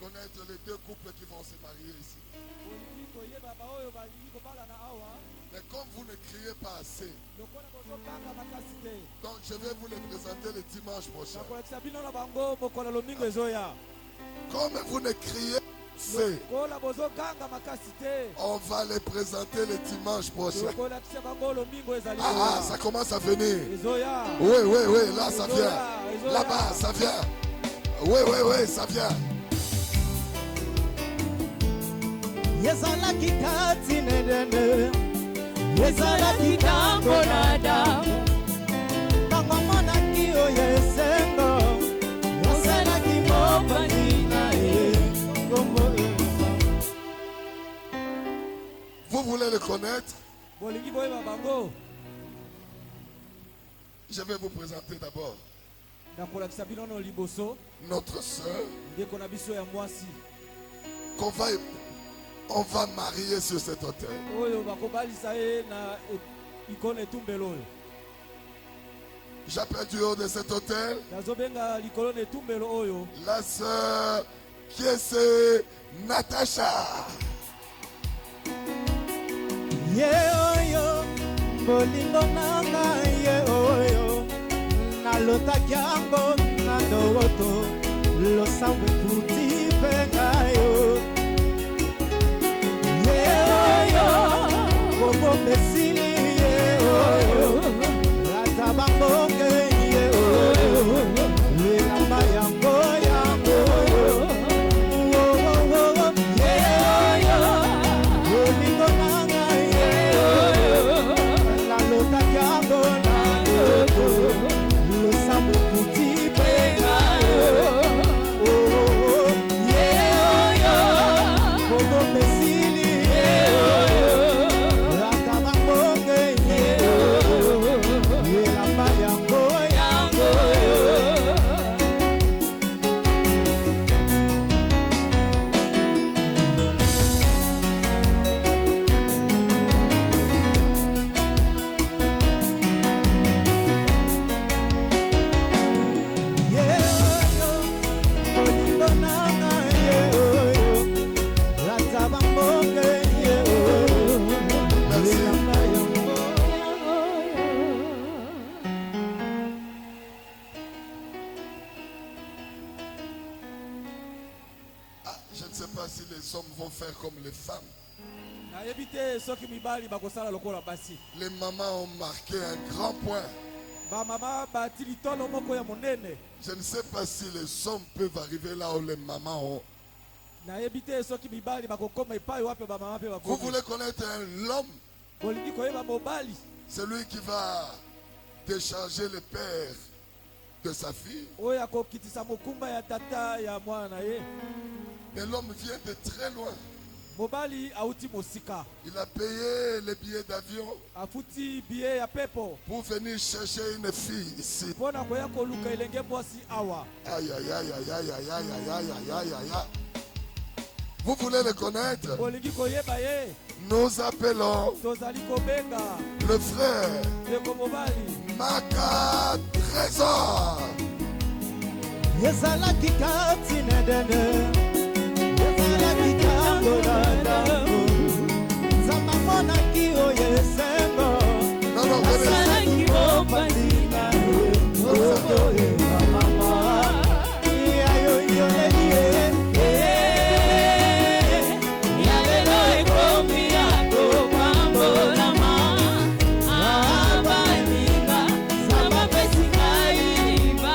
Connaître les deux couples qui vont se marier ici. Mais comme vous ne criez pas assez, donc je vais vous les présenter le dimanche prochain. Comme vous ne criez pas assez, on va les présenter le dimanche prochain. Ah, ça commence à venir. Oui, là ça vient. Là-bas, ça vient. Oui, ça vient. Yezala kikati nedene Yezala kitambolada Kamamona kiyo yesengo Yezala kimopa nina Vous voulez le connaître? Je vais vous présenter d'abord notre soeur qu'on va marier sur cet autel. J'appelle du haut de cet autel la sœur qui est c'est Natacha. Bolingo nanga yeoyo Nalota kiango nandoto Losamwe kuti pengayo Bobo besili yeoyo Ratabambonge yeoyo Lelamba yango yango yeoyo Bolingo nanga yeoyo Nalota kiango nandoto Losamwe kuti pengayo yeoyo Bobo besili Je ne sais pas si les hommes vont faire comme les femmes. Les mamans ont marqué un grand point. Je ne sais pas si les hommes peuvent arriver là où les mamans ont. Vous voulez connaître l'homme? Celui qui va décharger le père de sa fille. Mais l'homme vient de très loin. Il a payé les billets d'avion pour venir chercher une fille ici. Aïe, aïe, aïe, aïe, aïe, aïe, aïe, aïe, aïe, aïe, aïe. Vous voulez le connaître? Nous appelons le frère Maka Trésor. Yezala kikati nedene Yezala kitambolada Zamamona kiyo yesengo Yezala kimopa nina Oye mama Yayo yoleye Yalelo ekomi yako Kwambola ma Aba eminga Sama pesi kai Ba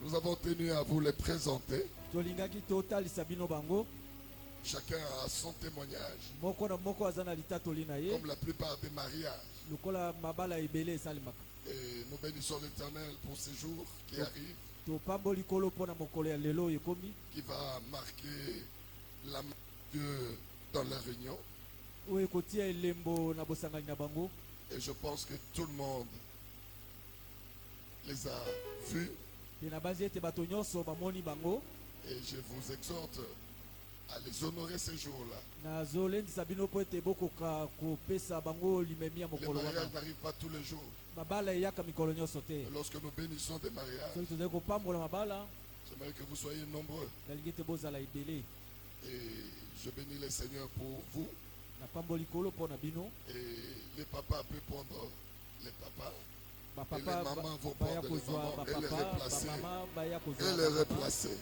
Nous avons tenu à vous les présenter. Chacun a son témoignage. Comme la plupart des mariages. Et nous bénissons l'Éternel pour ces jours qui arrivent. Qui va marquer la main de Dieu dans la réunion. Et je pense que tout le monde les a vus. Et je vous exhorte à les honorer ces jours-là. Les mariages n'arrivent pas tous les jours. Et lorsque nous bénissons des mariages, j'aimerais que vous soyez nombreux. Et je bénis le Seigneur pour vous. Et les papas peuvent prendre les papas. Et les mamans vont prendre les mamans et les replacer. Et les replacer.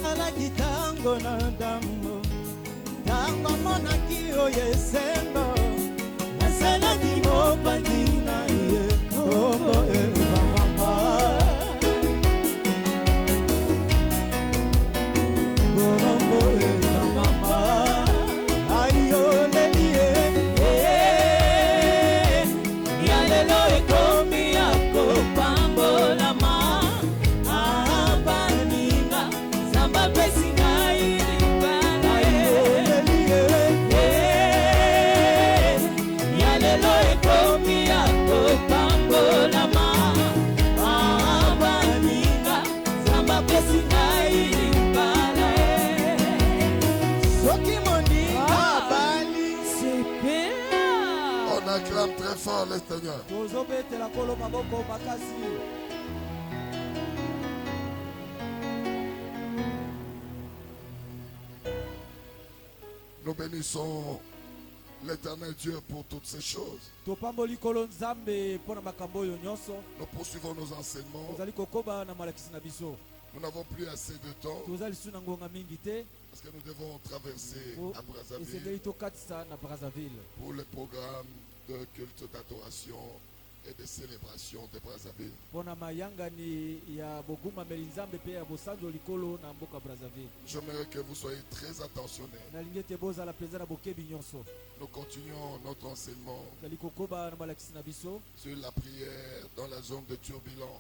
Alaki tango na ndambo tango monaki oyo esembo nasalaki mopanzi na ye kombo evamama kombo evamama ayoleli ye ya lelo ekomi ya kopambolama On acclame très fort le Seigneur. Nous bénissons l'Éternel Dieu pour toutes ces choses. Nous poursuivons nos enseignements. Nous n'avons plus assez de temps parce que nous devons traverser à Brazzaville pour le programme de culte d'adoration et de célébration de Brazzaville. J'aimerais que vous soyez très attentionnés. Nous continuons notre enseignement sur la prière dans la zone de turbulence.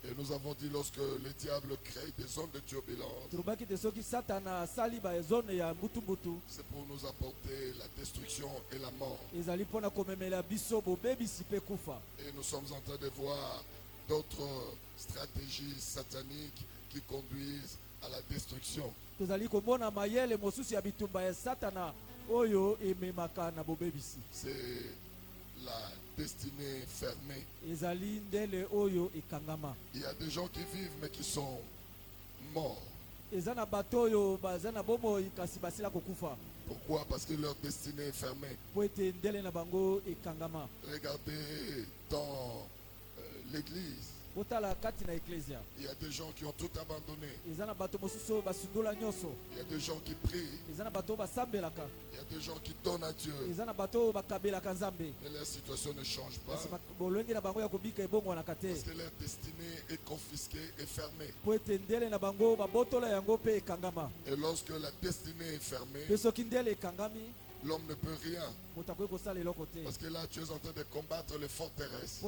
Et nous avons dit lorsque le diable crée des zones de turbulence, c'est pour nous apporter la destruction et la mort. Et nous sommes en train de voir d'autres stratégies sataniques qui conduisent à la destruction. C'est la destinée fermée. Il y a des gens qui vivent mais qui sont morts. Pourquoi? Parce que leur destinée est fermée. Regardez dans l'église. Il y a des gens qui ont tout abandonné. Il y a des gens qui prient. Il y a des gens qui donnent à Dieu. Mais leur situation ne change pas. Parce que leur destinée est confisquée et fermée. Et lorsque la destinée est fermée, l'homme ne peut rien. Parce que là, tu es en train de combattre les forteresses.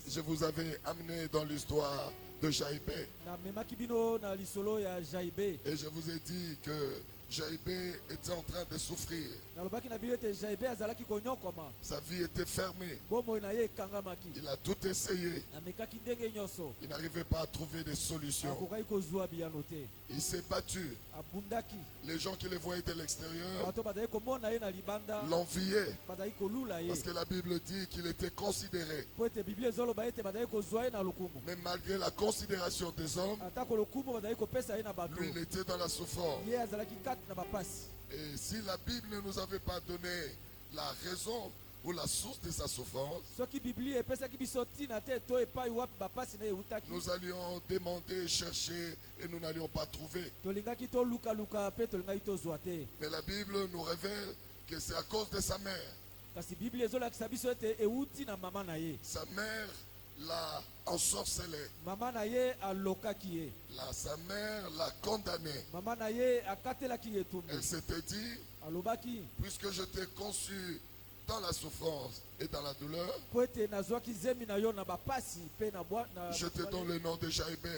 Je vous avais amené dans l'histoire de Jaïbé. Et je vous ai dit que Jaïbé était en train de souffrir. Sa vie était fermée. Il a tout essayé. Il n'arrivait pas à trouver des solutions. Il s'est battu. Les gens qui le voyaient de l'extérieur l'enviaient. Parce que la Bible dit qu'il était considéré. Mais malgré la considération des hommes, lui, il était dans la souffrance. Et si la Bible ne nous avait pas donné la raison ou la source de sa souffrance, nous allions demander, chercher et nous n'allions pas trouver. Mais la Bible nous révèle que c'est à cause de sa mère. Sa mère l'a ensorcelé. Sa mère l'a condamné. Elle s'était dit, puisque je t'ai conçu dans la souffrance et dans la douleur, je te donne le nom de Jaïbé.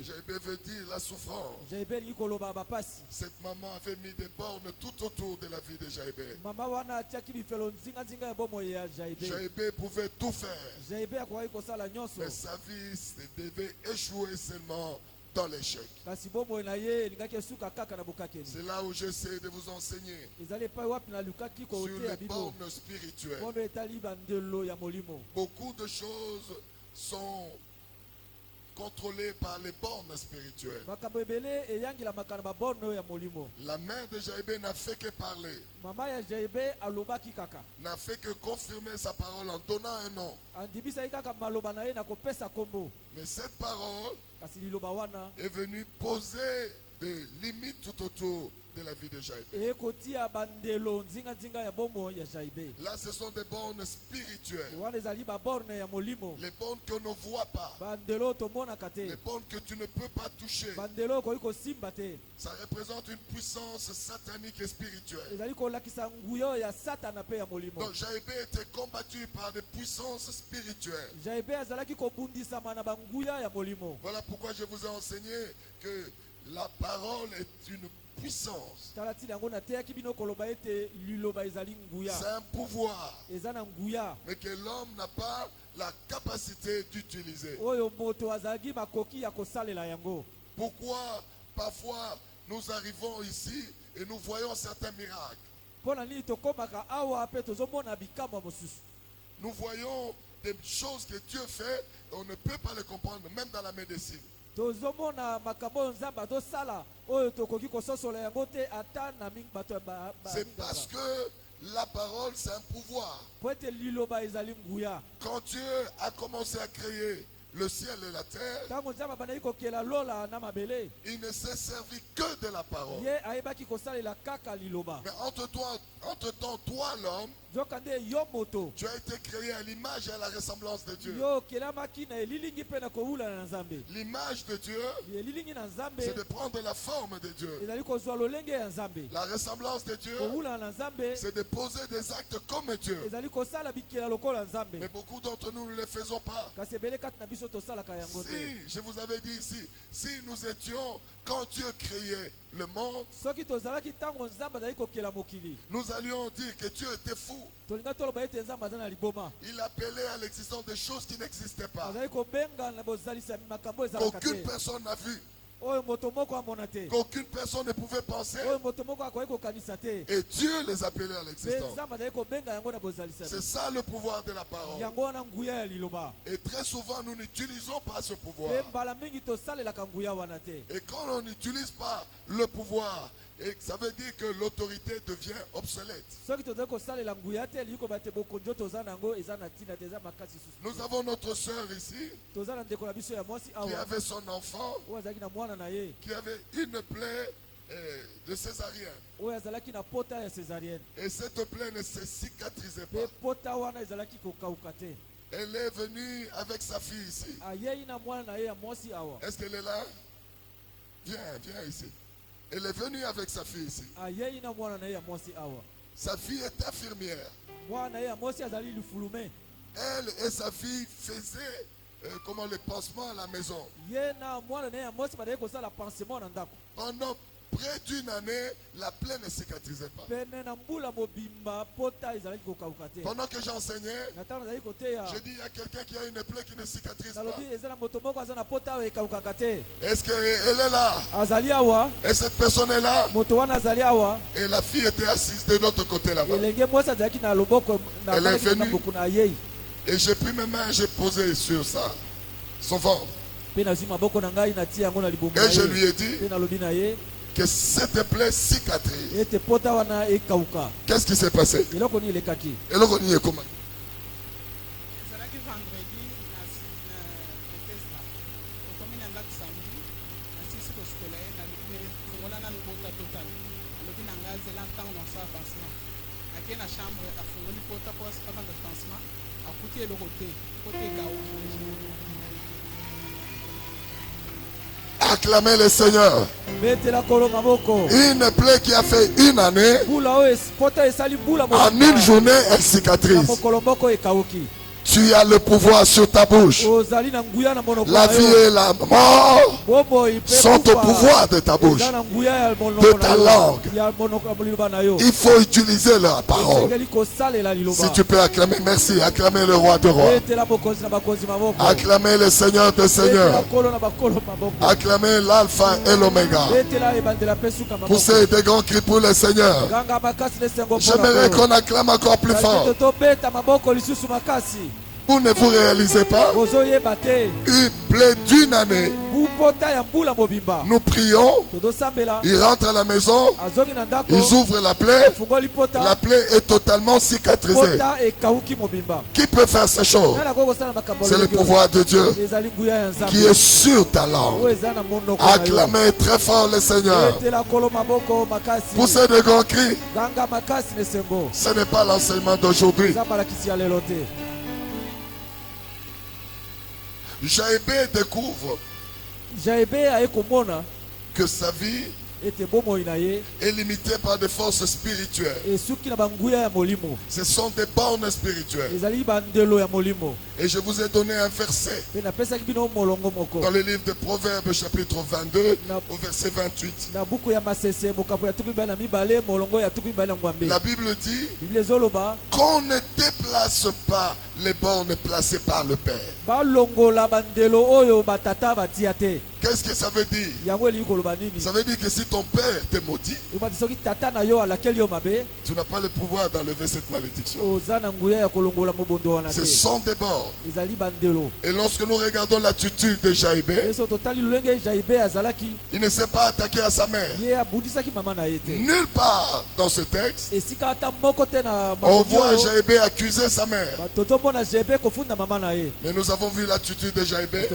Jaïbé veut dire la souffrance. Cette maman avait mis des bornes tout autour de la vie de Jaïbé. Jaïbé pouvait tout faire, mais sa vie devait échouer seulement dans l'échec. C'est là où j'essaie de vous enseigner sur les bornes spirituelles. Beaucoup de choses sont contrôlées par les bornes spirituelles. La mère de Jaïbé n'a fait que parler, n'a fait que confirmer sa parole en donnant un nom. Mais cette parole est venue poser des limites tout autour de la vie de Jaïbé. Là, ce sont des bornes spirituelles. Les bornes que l'on ne voit pas. Les bornes que tu ne peux pas toucher. Ça représente une puissance satanique et spirituelle. Donc Jaïbé était combattu par des puissances spirituelles. Voilà pourquoi je vous ai enseigné que la parole est une puissance. C'est un pouvoir, mais que l'homme n'a pas la capacité d'utiliser. Pourquoi parfois nous arrivons ici et nous voyons certains miracles? Nous voyons des choses que Dieu fait et on ne peut pas les comprendre, même dans la médecine. C'est parce que la parole, c'est un pouvoir. Quand Dieu a commencé à créer le ciel et la terre, il ne s'est servi que de la parole. Mais entre-temps, toi l'homme, tu as été créé à l'image et à la ressemblance de Dieu. L'image de Dieu, c'est de prendre la forme de Dieu. La ressemblance de Dieu, c'est de poser des actes comme Dieu. Mais beaucoup d'entre nous ne le faisons pas. Si, je vous avais dit ici, si nous étions, quand Dieu créait le monde, nous allions dire que Dieu était fou. Il appelait à l'existence des choses qui n'existaient pas, qu'aucune personne n'a vu, qu'aucune personne ne pouvait penser, et Dieu les appelait à l'existence. C'est ça le pouvoir de la parole. Et très souvent nous n'utilisons pas ce pouvoir. Et quand on n'utilise pas le pouvoir, et ça veut dire que l'autorité devient obsolète. Nous avons notre sœur ici qui avait son enfant qui avait une plaie de césarienne. Et cette plaie ne se cicatrisait pas. Elle est venue avec sa fille ici. Est-ce qu'elle est là? Viens ici. Elle est venue avec sa fille ici. Sa fille est infirmière. Elle et sa fille faisaient les pansements à la maison. Pendant près d'une année, la plaie ne cicatrisait pas. Pendant que j'enseignais, je dis il y a quelqu'un qui a une plaie qui ne cicatrise pas. Est-ce qu'elle est là? Et cette personne est là? Et la fille était assise de l'autre côté là-bas. Elle est venue. Et j'ai pris mes mains, j'ai posé sur ça, son ventre. Et je lui ai dit que cette plaie cicatrise. Qu'est-ce qui s'est passé? Et là, on y est comment? Acclamez le Seigneur. Une plaie qui a fait une année, en une journée, elle cicatrise. Tu as le pouvoir sur ta bouche. La vie et la mort sont au pouvoir de ta bouche, de ta langue. Il faut utiliser la parole. Si tu peux acclamer, merci. Acclamer le roi de rois. Acclamer le Seigneur des seigneurs. Acclamer l'alpha et l'oméga. Poussez des grands cris pour le Seigneur. J'aimerais qu'on acclame encore plus fort. Vous ne vous réalisez pas une plaie d'une année. Nous prions, ils rentrent à la maison, ils ouvrent la plaie est totalement cicatrisée. Qui peut faire ces choses? C'est le pouvoir de Dieu qui est sur ta langue. Acclamez très fort le Seigneur. Poussez de grands cris. Ce n'est pas l'enseignement d'aujourd'hui. Jaïbé découvre que sa vie est limitée par des forces spirituelles. Ce sont des bornes spirituelles. Et je vous ai donné un verset dans le livre de Proverbes chapitre 22 au verset 28. La Bible dit qu'on ne déplace pas les bornes placées par le Père. Qu'est-ce que ça veut dire? Ça veut dire que si ton père te maudit, tu n'as pas le pouvoir d'enlever cette malédiction. Ce sont des bornes. Et lorsque nous regardons l'attitude de Jaïbé, il ne s'est pas attaqué à sa mère. Nulle part dans ce texte, on voit Jaïbé accuser sa mère. Mais nous avons vu l'attitude de Jaïbé.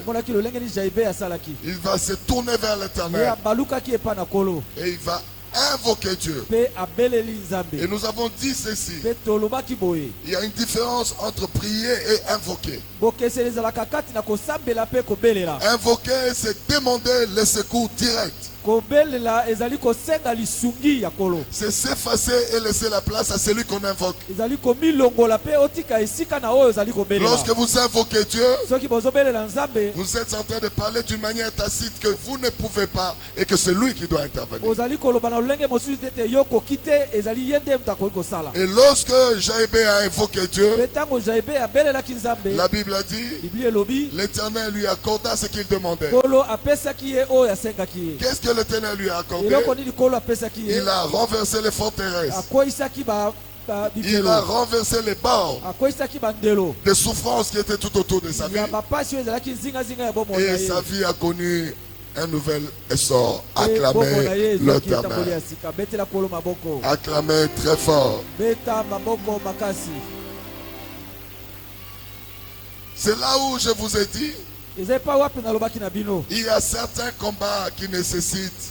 Il va se tourner vers l'Éternel et il va invoquer Dieu. Et nous avons dit ceci: il y a une différence entre prier et invoquer. Invoquer, c'est demander le secours direct. C'est s'effacer et laisser la place à celui qu'on invoque. Lorsque vous invoquez Dieu, vous êtes en train de parler d'une manière tacite que vous ne pouvez pas et que c'est lui qui doit intervenir. Et lorsque Jaïbé a invoqué Dieu, la Bible a dit, l'Éternel lui accorda ce qu'il demandait. Qu'est-ce que l'Éternel lui a accordé? Il a renversé les forteresses. Il a renversé les bords de souffrances qui étaient tout autour de sa vie. Et sa vie a connu un nouvel essor. Acclamez l'Éternel. Acclamez très fort. C'est là où je vous ai dit, il y a certains combats qui nécessitent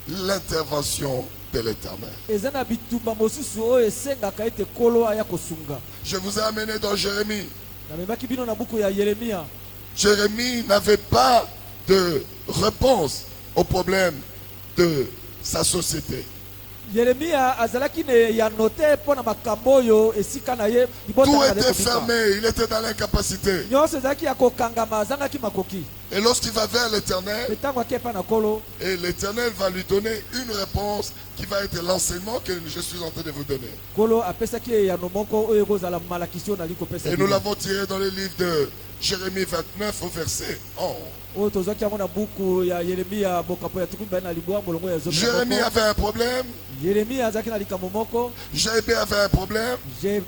l'intervention de l'Éternel. Je vous ai amené dans Jérémie. Jérémie n'avait pas de réponse au problème de sa société. Tout était fermé, il était dans l'incapacité. Et lorsqu'il va vers l'Éternel, et l'Éternel va lui donner une réponse qui va être l'enseignement que je suis en train de vous donner. Et nous l'avons tiré dans le livre de Jérémie 29 au verset 11. Jérémie avait un problème. Jaïbé avait un problème. Mais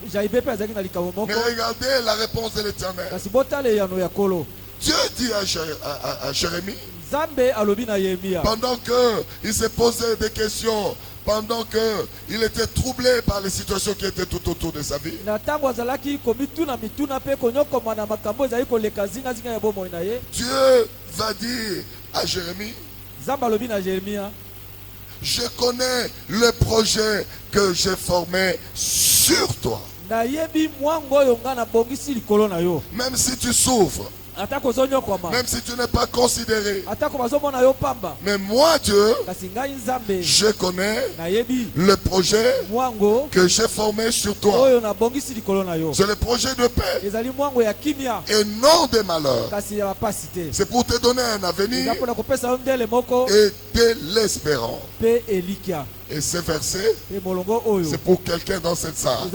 regardez la réponse de l'Éternel. Dieu dit à Jérémie, Pendant qu'il s'est posé des questions, pendant qu'il était troublé par les situations qui étaient tout autour de sa vie, Dieu va dire à Jérémie, je connais le projet que j'ai formé sur toi. Même si tu souffres, même si tu n'es pas considéré, mais moi Dieu, je connais le projet que j'ai formé sur toi. C'est le projet de paix et non de malheur. C'est pour te donner un avenir et de l'espérance. Et ces versets, c'est pour quelqu'un dans cette salle.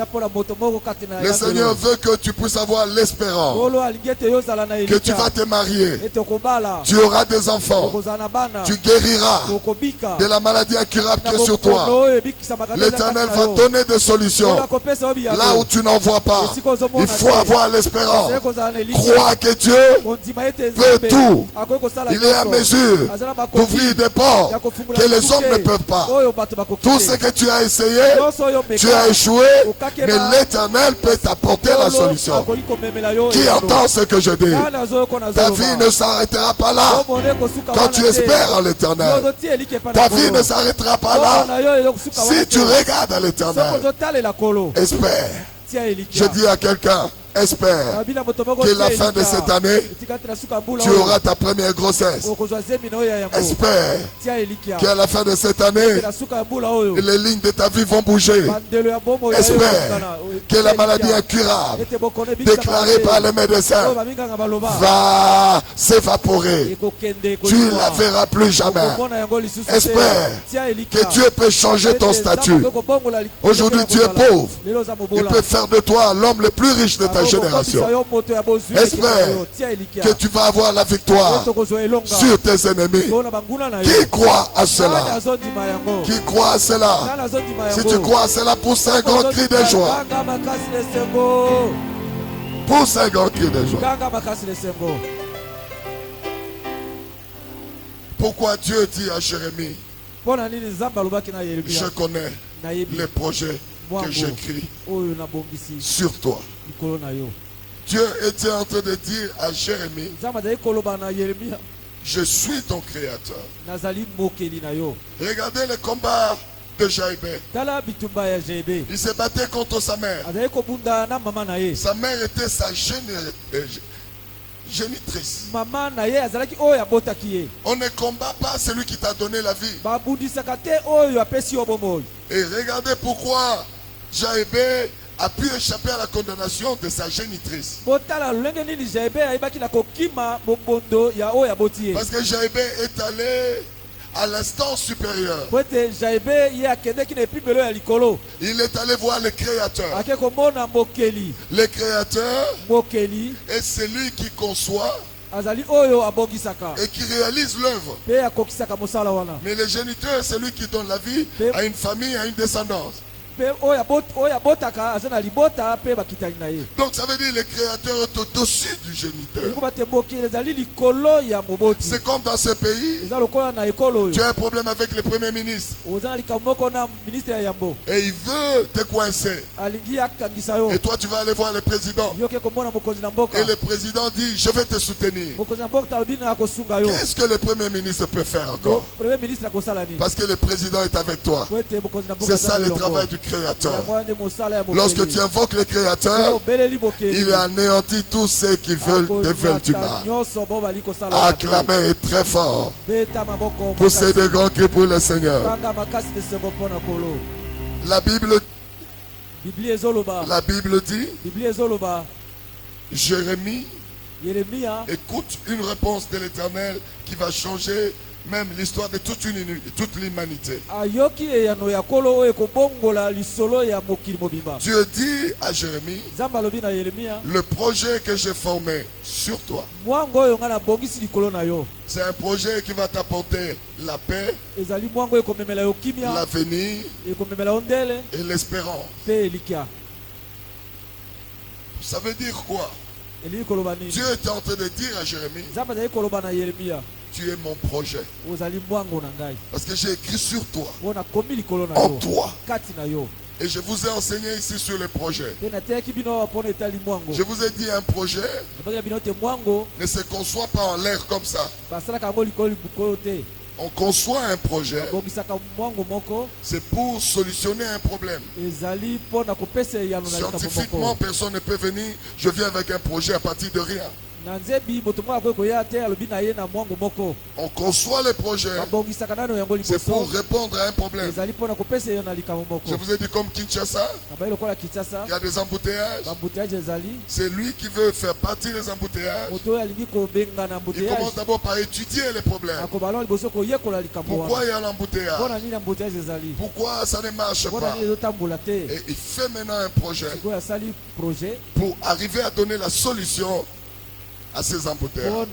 Le Seigneur veut que tu puisses avoir l'espérance, que tu vas te marier, tu auras des enfants, tu guériras de la maladie incurable qui est sur toi. L'Éternel va donner des solutions là où tu n'en vois pas. Il faut avoir l'espérance. Crois que Dieu peut tout. Il est à mesure d'ouvrir des portes que les hommes ne peuvent pas. Tout ce que tu as essayé, tu as échoué, mais l'Éternel peut t'apporter la solution. Qui entend ce que je dis? Ta vie ne s'arrêtera pas là. Quand tu espères en l'Éternel, ta vie ne s'arrêtera pas là. Si tu regardes à l'Éternel, espère. Je dis à quelqu'un, espère que la fin de cette année, tu auras ta première grossesse. Espère qu'à la fin de cette année, les lignes de ta vie vont bouger. Espère que la maladie incurable déclarée par les médecins va s'évaporer. Tu ne la verras plus jamais. Espère que Dieu peut changer ton statut. Aujourd'hui, tu es pauvre. Il peut faire de toi l'homme le plus riche de ta génération. Espère que tu vas avoir la victoire sur tes ennemis. Qui croit à cela? Qui croit à cela? Si tu crois à cela, pousse un grand cri de joie. Pousse un grand cri de joie. Pourquoi Dieu dit à Jérémie, je connais les projets que j'écris sur toi. Dieu était en train de dire à Jérémie, je suis ton créateur. Regardez le combat de Jaïbé. Il se battait contre sa mère. Sa mère était sa génitrice. On ne combat pas celui qui t'a donné la vie. Et regardez pourquoi Jaïbé a pu échapper à la condamnation de sa génitrice. Parce que Jaïbé est allé à l'instance supérieure. Il est allé voir le Créateur. Le Créateur est celui qui conçoit et qui réalise l'œuvre. Mais le géniteur est celui qui donne la vie à une famille, à une descendance. Donc ça veut dire le créateur est au-dessus du géniteur. C'est comme dans ce pays, tu as un problème avec le premier ministre et il veut te coincer. Et toi tu vas aller voir le président. Et le président dit, je vais te soutenir. Qu'est-ce que le premier ministre peut faire encore? Parce que le président est avec toi. C'est ça le travail du Créateur. Lorsque tu invoques le Créateur, il anéantit tous ceux qui veulent te faire du mal. Acclamez très fort. Poussez de grands cris pour le Seigneur. La Bible dit, Jérémie écoute une réponse de l'Éternel qui va changer même l'histoire de toute l'humanité. Dieu dit à Jérémie, le projet que j'ai formé sur toi, c'est un projet qui va t'apporter la paix, l'avenir et l'espérance. Ça veut dire quoi? Dieu est en train de dire à Jérémie, tu es mon projet. Parce que j'ai écrit sur toi, en toi. Et je vous ai enseigné ici sur les projets. Je vous ai dit un projet ne se conçoit pas en l'air comme ça. On conçoit un projet, c'est pour solutionner un problème. Scientifiquement, personne ne peut venir, je viens avec un projet à partir de rien. On conçoit les projets, c'est pour répondre à un problème. Je vous ai dit comme Kinshasa, il y a des embouteillages. C'est lui qui veut faire partie des embouteillages. Il commence d'abord par étudier les problèmes. Pourquoi il y a l'embouteillage? Pourquoi ça ne marche pas? Et il fait maintenant un projet pour arriver à donner la solution à ces embouteillages.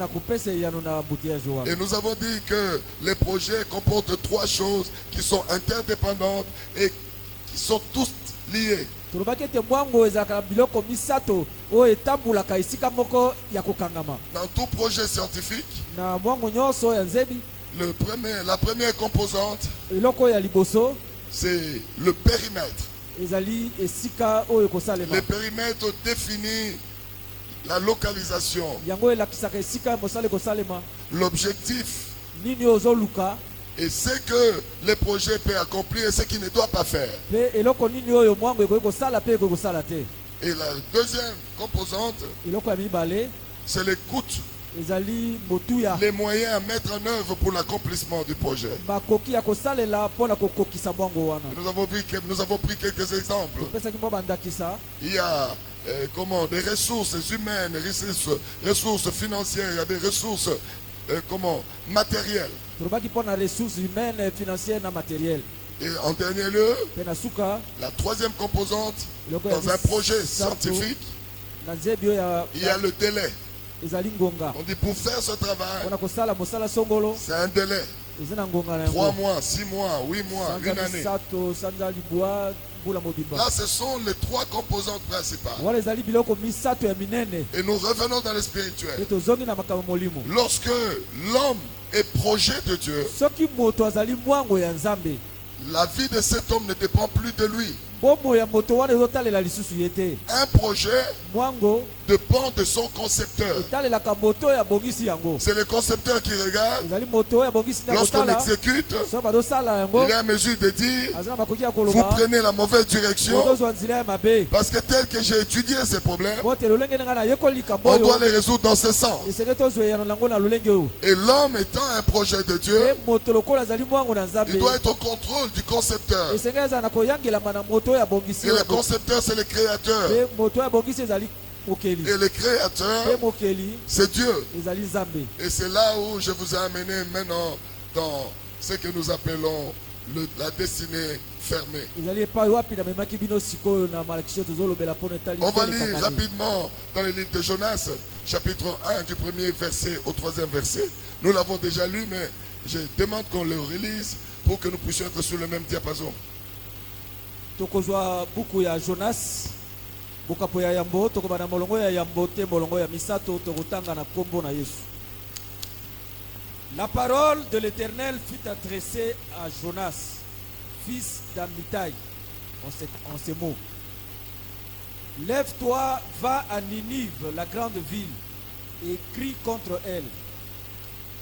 Et nous avons dit que les projets comportent trois choses qui sont interdépendantes et qui sont tous liées. Dans tout projet scientifique, la première composante, c'est le périmètre. Le périmètre définit la localisation, l'objectif et ce que le projet peut accomplir et ce qu'il ne doit pas faire. Et la deuxième composante, c'est les coûts, les moyens à mettre en œuvre pour l'accomplissement du projet. Nous avons pris quelques exemples. Il y a des ressources humaines, ressources financières, il y a des ressources matérielles. Et en dernier lieu, la troisième composante dans un projet scientifique, il y a le délai. On dit pour faire ce travail, c'est un délai. 3 mois, 6 mois, 8 mois, une année. Là, ce sont les trois composantes principales. Et nous revenons dans le spirituel. Lorsque l'homme est projet de Dieu, la vie de cet homme ne dépend plus de lui. Un projet dépend de son concepteur. C'est le concepteur qui regarde. Lorsqu'on exécute, il est à mesure de dire, vous prenez la mauvaise direction, parce que tel que j'ai étudié ces problèmes, on doit les résoudre dans ce sens. Et l'homme étant un projet de Dieu, il doit être au contrôle du concepteur. Et le concepteur, c'est le créateur. Et le créateur, c'est Dieu. Et c'est là où je vous ai amené maintenant dans ce que nous appelons la destinée fermée. On va lire rapidement dans le livre de Jonas, chapitre 1, du premier verset au troisième verset. Nous l'avons déjà lu, mais je demande qu'on le relise pour que nous puissions être sur le même diapason. Tokozwa buku ya Jonas bukapo ya yambo tokobana molongo ya yambo te molongo ya misato tokotanga na kombo na Yesu. La parole de l'Éternel fut adressée à Jonas, fils d'Amitai, en ces mots. Lève-toi, va à Ninive, la grande ville, et crie contre elle,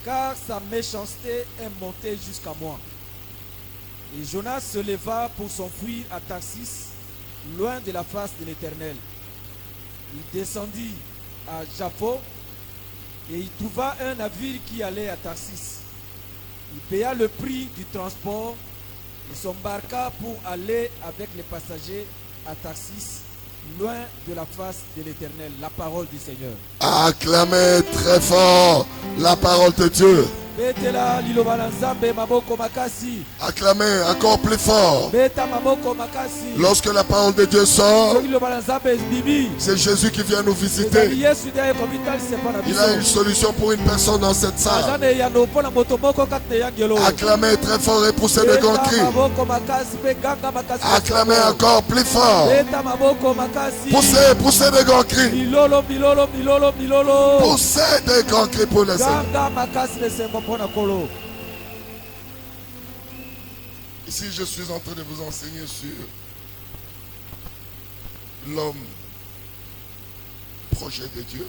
car sa méchanceté est montée jusqu'à moi. Et Jonas se leva pour s'enfuir à Tarsis, loin de la face de l'Éternel. Il descendit à Jaffo et il trouva un navire qui allait à Tarsis. Il paya le prix du transport et s'embarqua pour aller avec les passagers à Tarsis, loin de la face de l'Éternel. La parole du Seigneur. Acclamez très fort la parole de Dieu. Acclamez encore plus fort. Lorsque la parole de Dieu sort, c'est Jésus qui vient nous visiter. Il a une solution pour une personne dans cette salle. Acclamez très fort et poussez de grands cris. Acclamez encore plus fort. Poussez, poussez de grands cris. Poussez de grands cris pour les Seigneurs. Ici, je suis en train de vous enseigner sur l'homme, projet de Dieu.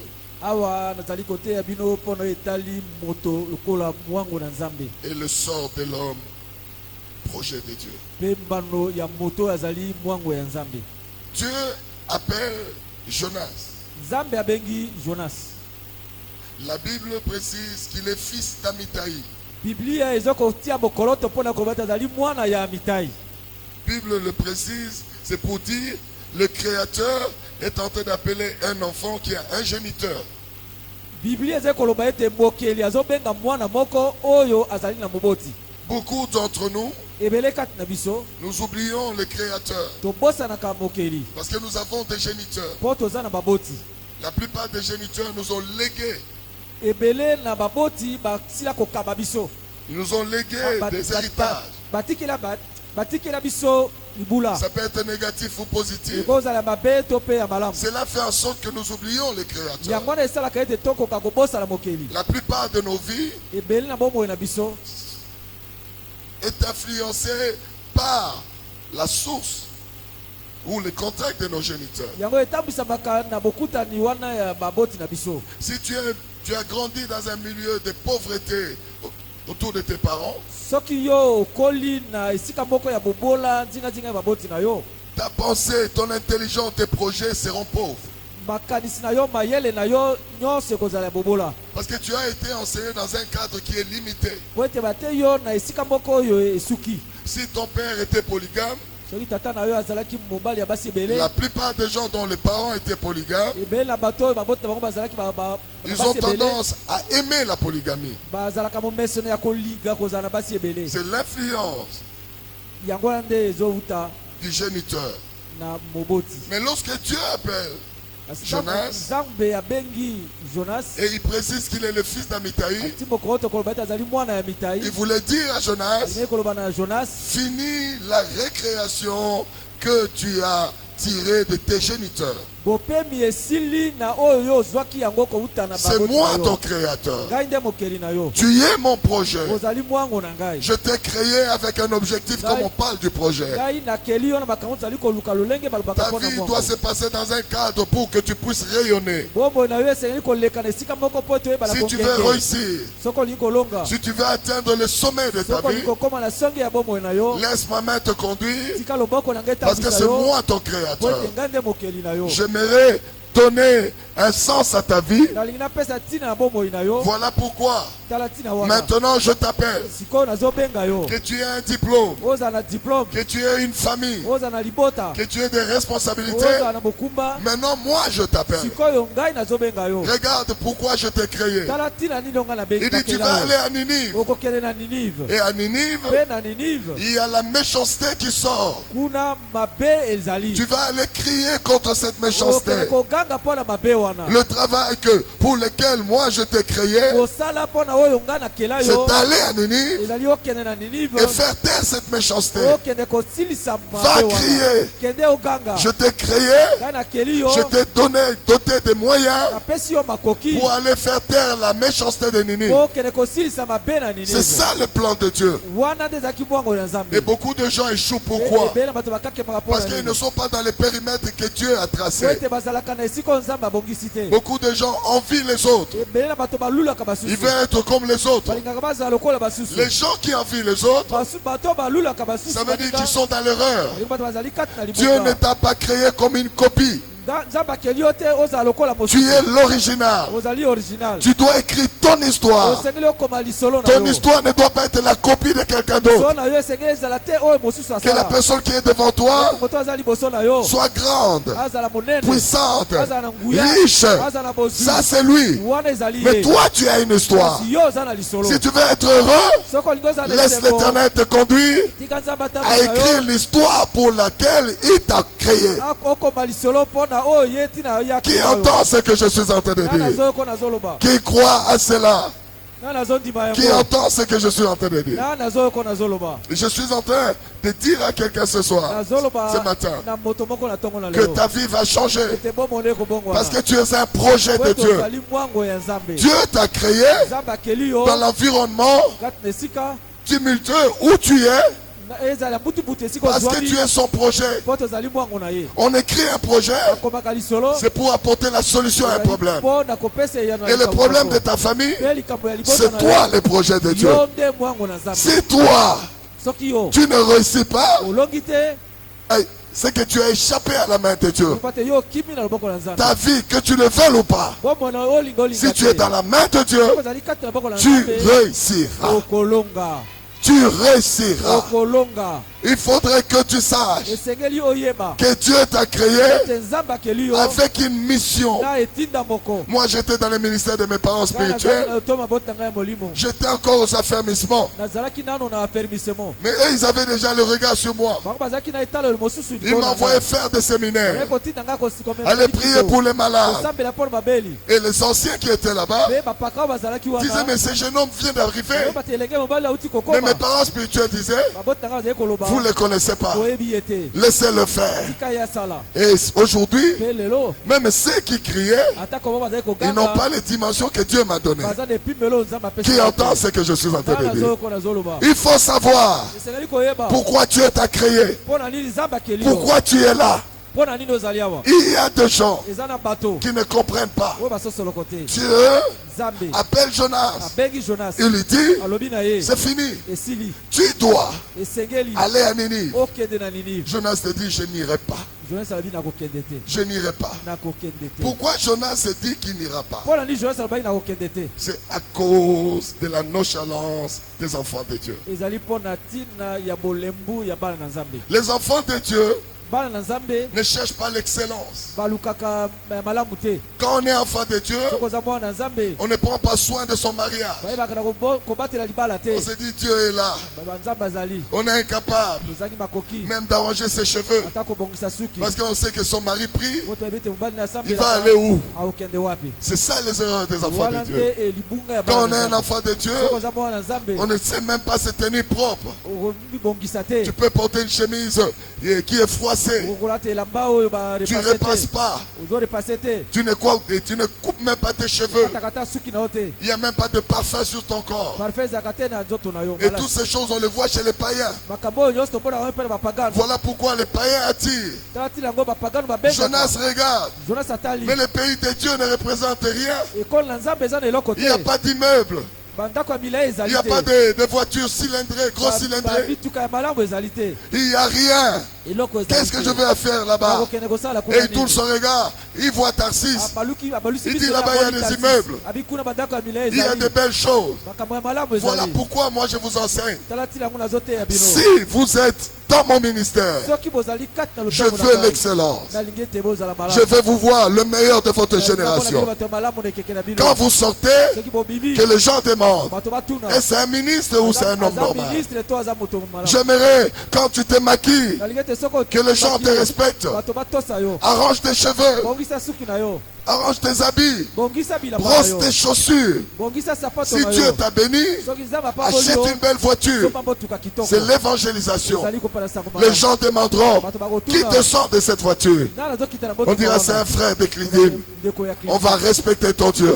Et le sort de l'homme, projet de Dieu. Dieu appelle Jonas. La Bible précise qu'il est fils d'Amitai. Bible le précise, c'est pour dire le Créateur est en train d'appeler un enfant qui a un géniteur. Beaucoup d'entre nous, nous oublions le Créateur parce que nous avons des géniteurs. La plupart des géniteurs nous ont légué. Ils nous ont légué des héritages. Ça peut être négatif ou positif. Cela fait en sorte que nous oublions le Créateur. La plupart de nos vies est influencée par la source ou le contact de nos géniteurs. Si tu as grandi dans un milieu de pauvreté autour de tes parents, ta pensée, ton intelligence, tes projets seront pauvres. Parce que tu as été enseigné dans un cadre qui est limité. Si ton père était polygame, la plupart des gens dont les parents étaient polygames, ils ont tendance à aimer la polygamie. C'est l'influence du géniteur. Mais lorsque Dieu appelle Jonas, et il précise qu'il est le fils d'Amitai, il voulait dire à Jonas, finis la récréation que tu as tirée de tes géniteurs. C'est moi ton créateur. Tu es mon projet. Je t'ai créé avec un objectif comme on parle du projet. Ta vie doit se passer dans un cadre pour que tu puisses rayonner. Si tu veux réussir, si tu veux atteindre le sommet de ta vie, laisse ma main te conduire parce que c'est moi ton créateur. J'aimerais donner un sens à ta vie. Voilà pourquoi maintenant je t'appelle. Que tu aies un diplôme, que tu aies une famille, que tu aies des responsabilités. Maintenant moi je t'appelle. Regarde pourquoi je t'ai créé. Il dit tu vas aller à Ninive. Et à Ninive, il y a la méchanceté qui sort. Tu vas aller crier contre cette méchanceté. Le travail pour lequel moi je t'ai créé, c'est d'aller à Ninive et faire taire cette méchanceté. Va crier. Je t'ai créé, je t'ai doté des moyens pour aller faire taire la méchanceté de Ninive. C'est ça le plan de Dieu. Et beaucoup de gens échouent. Pourquoi? Parce qu'ils ne sont pas dans les périmètres que Dieu a tracés. Beaucoup de gens envient les autres. Ils veulent être comme les autres. Les gens qui envient les autres, ça veut dire qu'ils sont dans l'erreur. Dieu ne t'a pas créé comme une copie. Tu es l'original. Tu dois écrire ton histoire. Ton histoire ne doit pas être la copie de quelqu'un d'autre. Que la personne qui est devant toi soit grande, puissante, riche. Ça c'est lui. Mais toi tu as une histoire. Si tu veux être heureux, laisse l'Éternel te conduire à écrire l'histoire pour laquelle il t'a créé. Qui entend ce que je suis en train de dire? Qui croit à cela? qui entend ce que je suis en train de dire. Je suis en train de dire à quelqu'un ce soir, ce matin, que ta vie va changer. Parce que tu es un projet de Dieu. Dieu t'a créé dans l'environnement tumultueux où tu es. Parce que tu es son projet. On écrit un projet, c'est pour apporter la solution à un problème. Et le problème de ta famille, c'est toi le projet de Dieu. Si toi, tu ne réussis pas, c'est que tu as échappé à la main de Dieu. Ta vie, que tu le veuilles ou pas, si tu es dans la main de Dieu, tu réussiras. Tu réussiras. Il faudrait que tu saches que Dieu t'a créé avec une mission. Moi, j'étais dans le ministère de mes parents spirituels. J'étais encore aux affermissements. Mais eux, ils avaient déjà le regard sur moi. Ils m'envoyaient faire des séminaires, aller prier pour les malades. Et les anciens qui étaient là-bas disaient, mais ce jeune homme vient d'arriver. Mais mes parents spirituels disaient, vous ne les connaissez pas. Laissez-le faire. Et aujourd'hui, même ceux qui criaient, ils n'ont pas les dimensions que Dieu m'a données. Qui entend ce que je suis en train de dire? Il faut savoir pourquoi Dieu t'a créé. Pourquoi tu es là. Il y a des gens qui ne comprennent pas. Dieu appelle Jonas. Il lui dit, c'est fini. Tu dois aller à Ninive. Jonas te dit, je n'irai pas. Je n'irai pas. Pourquoi Jonas se dit qu'il n'ira pas? C'est à cause de la nonchalance des enfants de Dieu. Les enfants de Dieu ne cherche pas l'excellence. Quand on est enfant de Dieu, on ne prend pas soin de son mariage. On se dit Dieu est là. On est incapable même d'arranger ses cheveux. Parce qu'on sait que son mari prie. Il va aller où? C'est ça les erreurs des enfants de Dieu. Quand on est un enfant de Dieu, on ne sait même pas se tenir propre. Tu peux porter une chemise qui est froissée. Tu ne repasses pas. Tu ne coupes même pas tes cheveux. Il n'y a même pas de parfum sur ton corps. Et toutes ces choses, on les voit chez les païens. Voilà pourquoi les païens attirent. Jonas regarde. Mais le pays de Dieu ne représente rien. Il n'y a pas d'immeuble. Il n'y a pas de voitures cylindrées, grosses cylindrées. Il n'y a rien. Qu'est-ce que je vais faire là-bas? Et il tourne son regard. Il voit Tarsis. Il dit là-bas il y a des immeubles. Il y a de belles choses. Voilà pourquoi moi je vous enseigne. Si vous êtes dans mon ministère, je veux l'excellence. Je veux vous voir le meilleur de votre génération. Quand vous sortez, que les gens demandent, est-ce c'est un ministre ou c'est un homme normal? J'aimerais quand tu te maquilles que les gens te respectent. Arrange tes cheveux. Arrange tes habits. Brosse tes chaussures. Si Dieu t'a béni, achète une belle voiture. C'est l'évangélisation. Les gens demanderont, qui te sort de cette voiture? On dira, c'est un frère de Clidim. On va respecter ton Dieu.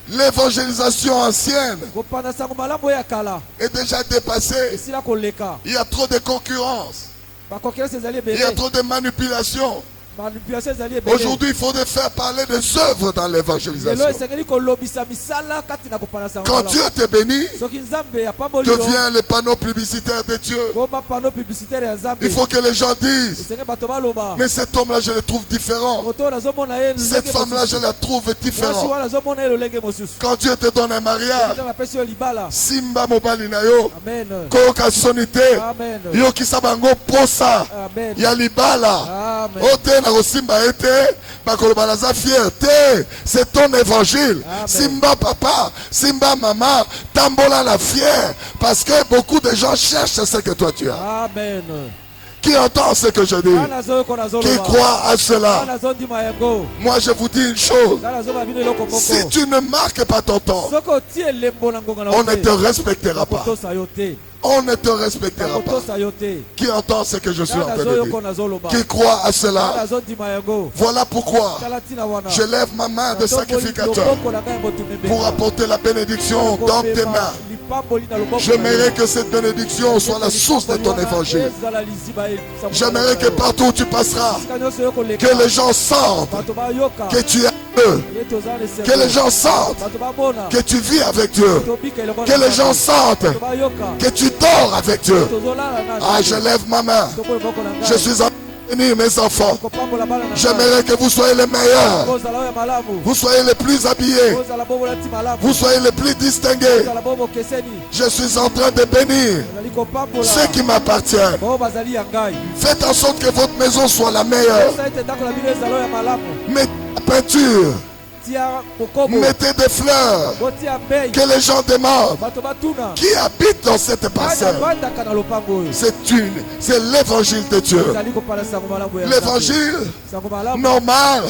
L'évangélisation ancienne est déjà dépassée. Il y a trop de concurrence. Il y a trop de manipulation. Aujourd'hui, il faut faire parler des œuvres dans l'évangélisation. Quand Dieu te bénit, deviens le panneau publicitaire de Dieu. Il faut que les gens disent, mais cet homme-là, je le trouve différent. Cette femme-là, je la trouve différente. Quand Dieu te donne un mariage, Simba Mobali Nayo, Koka Sonite, Yoki Sabango Posa, Yalibala, Oten. C'est ton évangile. Amen. Simba papa, Simba maman, Tambola la fière. Parce que beaucoup de gens cherchent ce que toi tu as. Amen. Qui entend ce que je dis? Qui croit à cela? Moi je vous dis une chose. Si tu ne marques pas ton temps, on ne te respectera pas. On ne te respectera pas. Qui entend ce que je suis en train de dire? Qui croit à cela? Voilà pourquoi je lève ma main de sacrificateur pour apporter la bénédiction dans tes mains. J'aimerais que cette bénédiction soit la source de ton évangile. J'aimerais que partout où tu passeras, que les gens sentent que tu es Dieu. Que les gens sentent que tu vis avec Dieu. Que les gens sentent que tu dors avec Dieu. Ah, je lève ma main. Je suis en bénir mes enfants. J'aimerais que vous soyez les meilleurs. Vous soyez les plus habillés. Vous soyez les plus distingués. Je suis en train de bénir ce qui m'appartient. Faites en sorte que votre maison soit la meilleure. Mettez la peinture. Mettez des fleurs. Que les gens demandent qui habite dans cette parcelle. C'est l'évangile de Dieu. L'évangile normal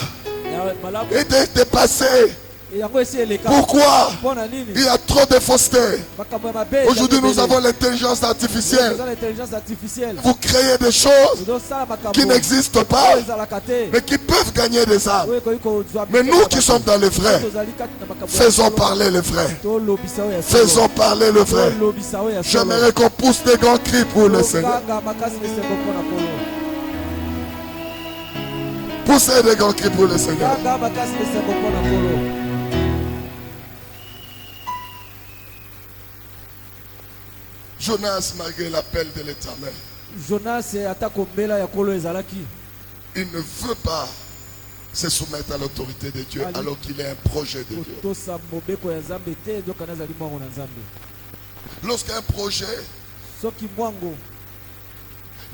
est dépassé. Pourquoi? Il y a trop de fausseté. Aujourd'hui nous avons l'intelligence artificielle. Vous créez des choses qui n'existent pas, mais qui peuvent gagner des âmes. Mais nous qui sommes dans le vrai, faisons parler le vrai. Faisons parler le vrai. J'aimerais qu'on pousse des grands cris pour le Seigneur. Poussez des grands cris pour le Seigneur. Jonas, malgré l'appel de l'Éternel, il ne veut pas se soumettre à l'autorité de Dieu alors qu'il est un projet de Dieu. Lorsqu'un projet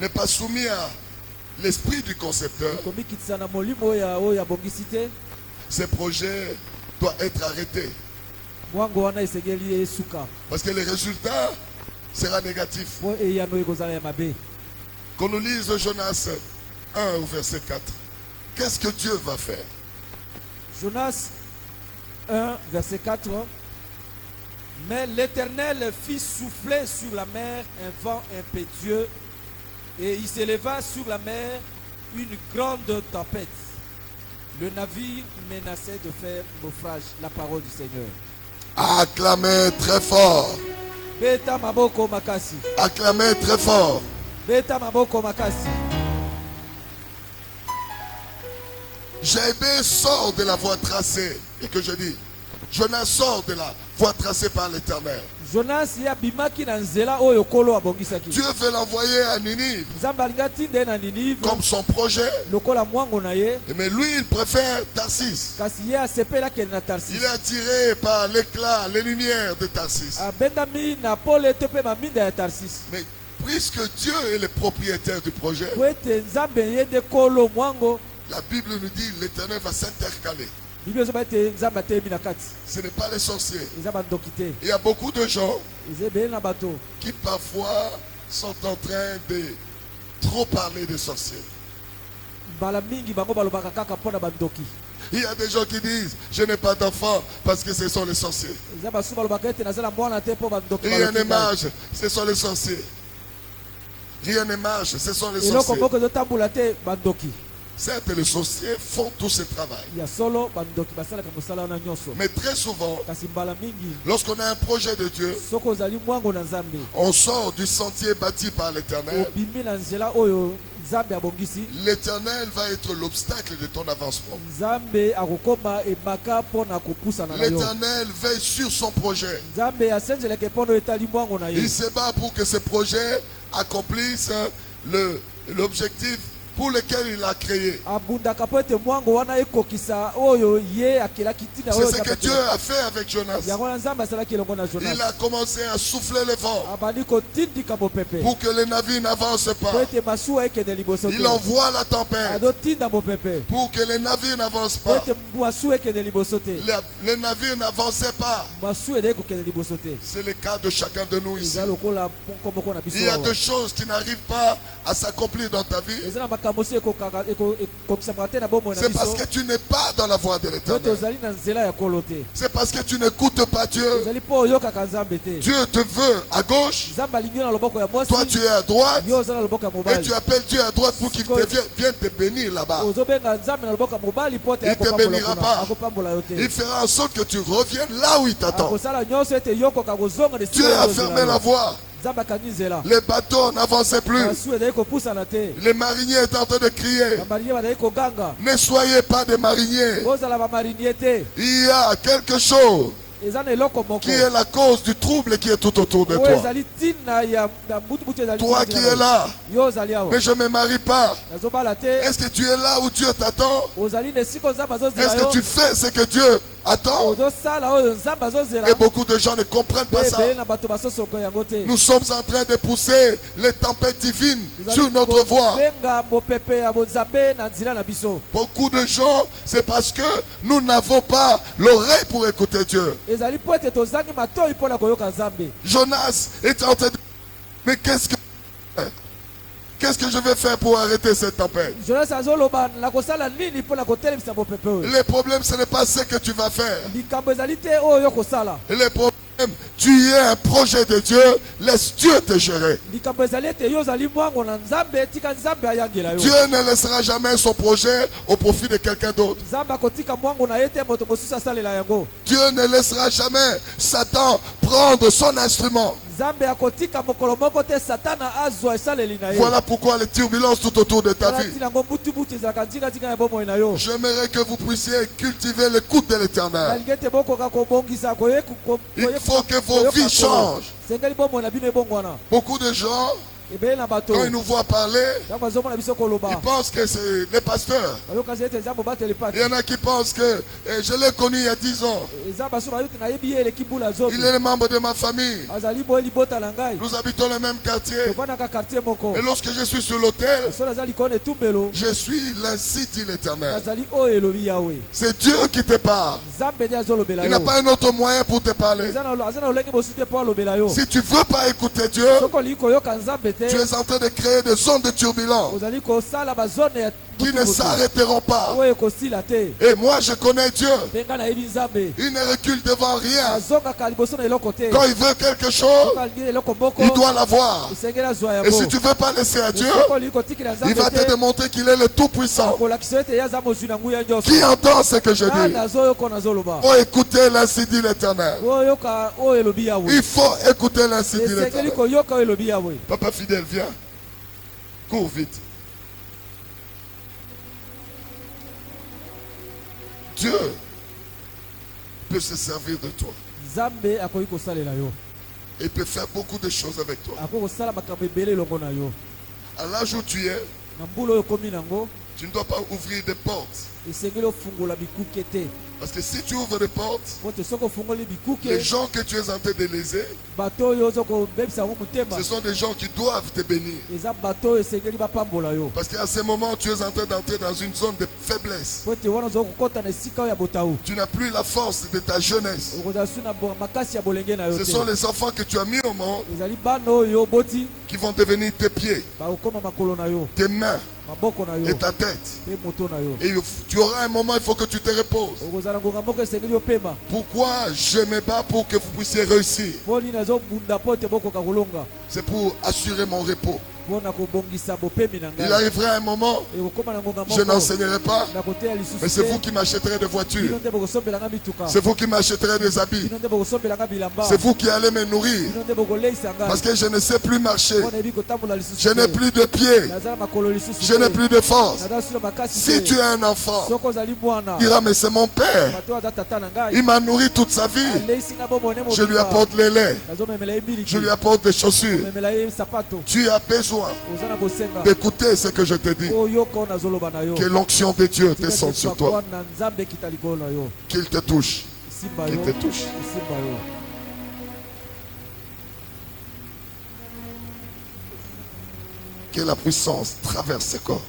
n'est pas soumis à l'esprit du concepteur, ce projet doit être arrêté. Parce que le résultat sera négatif. Qu'on nous lise Jonas 1 au verset 4. Qu'est-ce que Dieu va faire? Jonas 1 verset 4. Mais l'Éternel fit souffler sur la mer un vent impétueux et il s'éleva sur la mer une grande tempête. Le navire menaçait de faire naufrage. La parole du Seigneur. Acclamez très fort. Acclamez très fort. Jaébé sort de la voie tracée. Et que je dis, Jonas sort de la voie tracée par l'Éternel. Dieu veut l'envoyer à Ninive comme son projet. Mais lui, il préfère Tarsis. Il est attiré par l'éclat, les lumières de Tarsis. Mais puisque Dieu est le propriétaire du projet, la Bible nous dit l'Éternel va s'intercaler. Ce n'est pas les sorciers. Il y a beaucoup de gens qui parfois sont en train de trop parler des sorciers. Il y a des gens qui disent je n'ai pas d'enfant parce que ce sont les sorciers. Rien ne marche, ce sont les sorciers. Rien ne marche, ce sont les sorciers. Certes, les sorciers font tout ce travail. Mais très souvent, lorsqu'on a un projet de Dieu, on sort du sentier bâti par l'Éternel. L'Éternel va être l'obstacle de ton avancement. L'Éternel veille sur son projet. Il se bat pour que ce projet accomplisse l'objectif pour lesquels il a créé. C'est ce que Dieu a fait avec Jonas. Il a commencé à souffler le vent pour que les navires n'avancent pas. Il envoie la tempête pour que les navires n'avancent pas. Les navires n'avançaient pas. C'est le cas de chacun de nous ici. Il y a des choses qui n'arrivent pas à s'accomplir dans ta vie. C'est parce que tu n'es pas dans la voie de l'Éternel. C'est parce que tu n'écoutes pas Dieu. Dieu te veut à gauche. Toi tu es à droite. Et tu appelles Dieu à droite pour qu'il vienne te bénir là-bas. Il ne te bénira pas. Il fera en sorte que tu reviennes là où il t'attend. Dieu a fermé la voie. Les bateaux n'avançaient plus. Les mariniers étaient en train de crier. Ne soyez pas des mariniers. Il y a quelque chose qui est la cause du trouble qui est tout autour de toi. Toi qui es là, mais je ne me marie pas. Est-ce que tu es là où Dieu t'attend? Est-ce que tu fais ce que Dieu attend? Et beaucoup de gens ne comprennent pas ça. Nous sommes en train de pousser les tempêtes divines sur notre voie. Beaucoup de gens, c'est parce que nous n'avons pas l'oreille pour écouter Dieu. Jonas est en train de... Mais qu'est-ce que je vais faire pour arrêter cette tempête? Le problème, ce n'est pas ce que tu vas faire. Le problème, tu es un projet de Dieu, laisse Dieu te gérer. Dieu ne laissera jamais son projet au profit de quelqu'un d'autre. Dieu ne laissera jamais Satan prendre son instrument. Voilà pourquoi les turbulences tout autour de ta vie. J'aimerais que vous puissiez cultiver l'écoute de l'Éternel. Il faut que vos vies changent. Beaucoup de gens, quand ils nous voient parler, ils pensent que c'est les pasteurs. Il y en a qui pensent que je l'ai connu il y a 10 ans. Il est le membre de ma famille. Nous habitons le même quartier. Et lorsque je suis sur l'autel, je suis l'ainsi dit l'Éternel. C'est Dieu qui te parle. Il n'a pas un autre moyen pour te parler. Si tu ne veux pas écouter Dieu, tu es en train de créer des zones de turbulence qui ne s'arrêteront pas. Et moi je connais Dieu. Il ne recule devant rien. Quand il veut quelque chose, il doit l'avoir. Et si tu ne veux pas laisser à Dieu, il va te démontrer qu'il est le Tout-Puissant, qui entend ce que je dis. Il faut écouter l'ainsi dit l'Éternel. Il faut écouter l'ainsi dit l'Éternel. Papa fidèle, viens. Cours vite. Dieu peut se servir de toi. Il peut faire beaucoup de choses avec toi. À l'âge où tu es, tu ne dois pas ouvrir des portes. Parce que si tu ouvres des portes, les gens que tu es en train de léser, ce sont des gens qui doivent te bénir. Parce qu'à ce moment, tu es en train d'entrer dans une zone de faiblesse. Tu n'as plus la force de ta jeunesse. Ce sont les enfants que tu as mis au monde qui vont devenir tes pieds, tes mains et ta tête. Et tu auras un moment, il faut que tu te reposes. Pourquoi je me bats pour que vous puissiez réussir? C'est pour assurer mon repos. Il arrivera un moment, je n'enseignerai pas, mais c'est vous qui m'achèterez des voitures. C'est vous qui m'achèterez des habits. C'est vous qui allez me nourrir. Parce que je ne sais plus marcher. Je n'ai plus de pieds. Je n'ai plus de force. Si tu es un enfant, il dira, mais c'est mon père. Il m'a nourri toute sa vie. Je lui apporte les laits. Je lui apporte des chaussures. Tu as besoin besoin d'écouter ce que je te dis. Que l'onction de Dieu descende sur toi. Qu'il te touche. Qu'il te touche. Que la puissance traverse ce corps.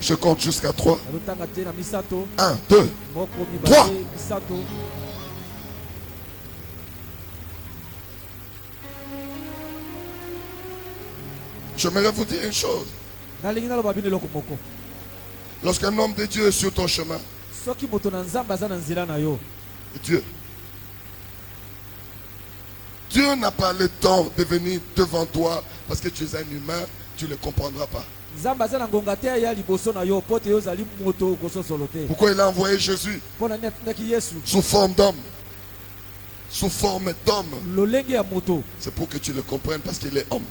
Je compte jusqu'à 3. 1, 2, 3. J'aimerais vous dire une chose. Lorsqu'un homme de Dieu est sur ton chemin, Dieu n'a pas le temps de venir devant toi parce que tu es un humain, tu ne le comprendras pas. Pourquoi il a envoyé Jésus sous forme d'homme? Sous forme d'homme. C'est pour que tu le comprennes parce qu'il est homme.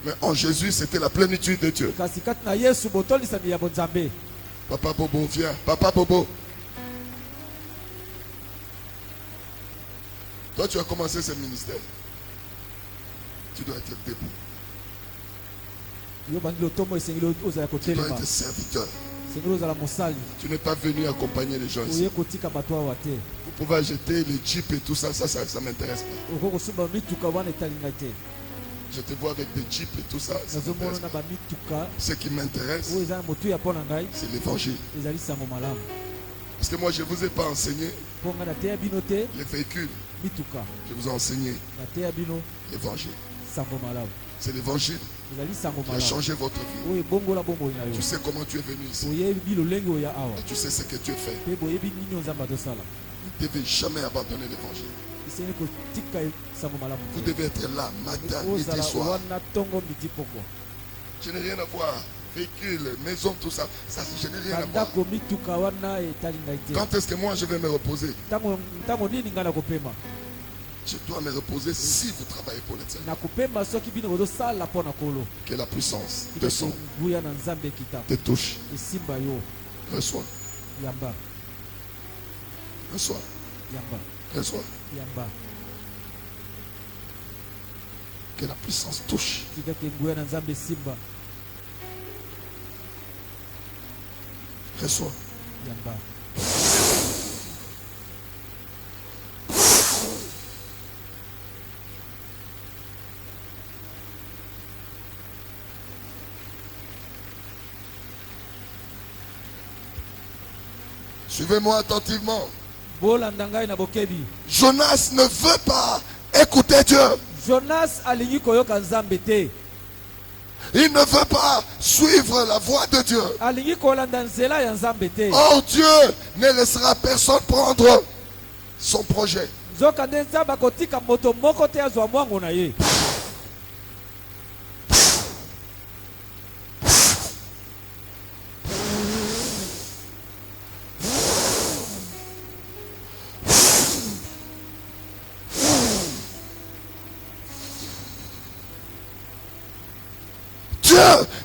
Mais en Jésus, c'était la plénitude de Dieu. Papa Bobo, viens. Papa Bobo. Toi, tu as commencé ce ministère. Tu dois être debout. Tu dois être serviteur. Tu n'es pas venu accompagner les gens ici. Vous pouvez acheter les jeeps et tout ça, ça ne m'intéresse pas. Je te vois avec des jeeps et tout ça, ça m'intéresse pas. Ce qui m'intéresse, c'est l'évangile. Parce que moi, je ne vous ai pas enseigné les véhicules. Je vous ai enseigné l'évangile. C'est l'évangile qui a changé votre vie. Tu sais comment tu es venu ici. Et tu sais ce que Dieu fait. Vous ne devez jamais abandonner l'évangile. Vous devez être là, matin, midi, soir. Je n'ai rien à voir. Véhicule, maison, tout ça. Ça, je n'ai rien à voir. Quand est-ce que moi je vais me reposer? Je dois me reposer si vous travaillez pour le Seigneur. Que la puissance descende, te touche. Reçois. Reçois. Reçois. Que la puissance touche. Reçois. Suivez-moi attentivement. Jonas ne veut pas écouter Dieu. Il ne veut pas suivre la voie de Dieu. Oh, Dieu ne laissera personne prendre son projet.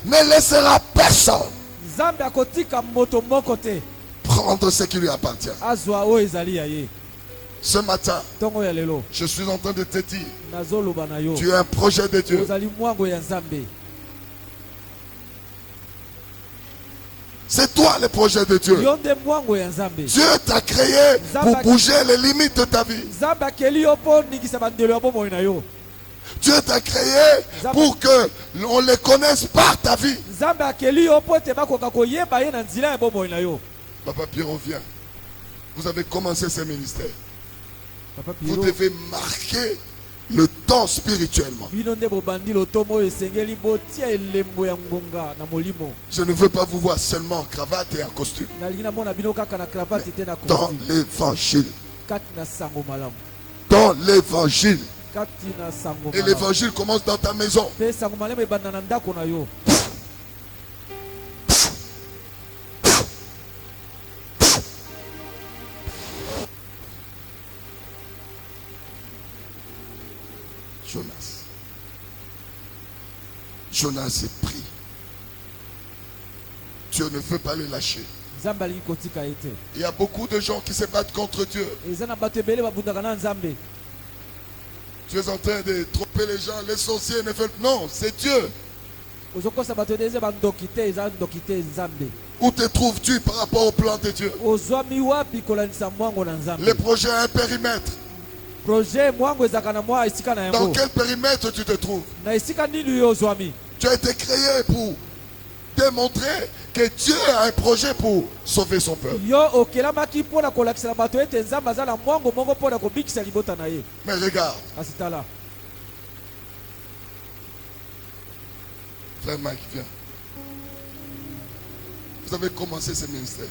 Ne laissera personne prendre ce qui lui appartient. Ce matin, je suis en train de te dire, tu es un projet de Dieu. C'est toi le projet de Dieu. Dieu t'a créé pour bouger les limites de ta vie. Dieu t'a créé pour que l'on les connaisse par ta vie. Papa Pierrot, viens. Vous avez commencé ce ministère. Vous devez marquer le temps spirituellement. Je ne veux pas vous voir seulement en cravate et en costume. Dans l'évangile. Dans l'évangile. Et l'évangile commence dans ta maison. Jonas est pris. Dieu ne veut pas le lâcher. Il y a beaucoup de gens qui se battent contre Dieu. Tu es en train de tromper les gens. Les sorciers ne veulent... Non, c'est Dieu. Où te trouves-tu par rapport au plan de Dieu? Le projet a un périmètre. Dans quel périmètre tu te trouves? Tu as été créé pour démontrer que Dieu a un projet pour sauver son peuple. Mais regarde. Frère Mike, viens. Vous avez commencé ce ministère.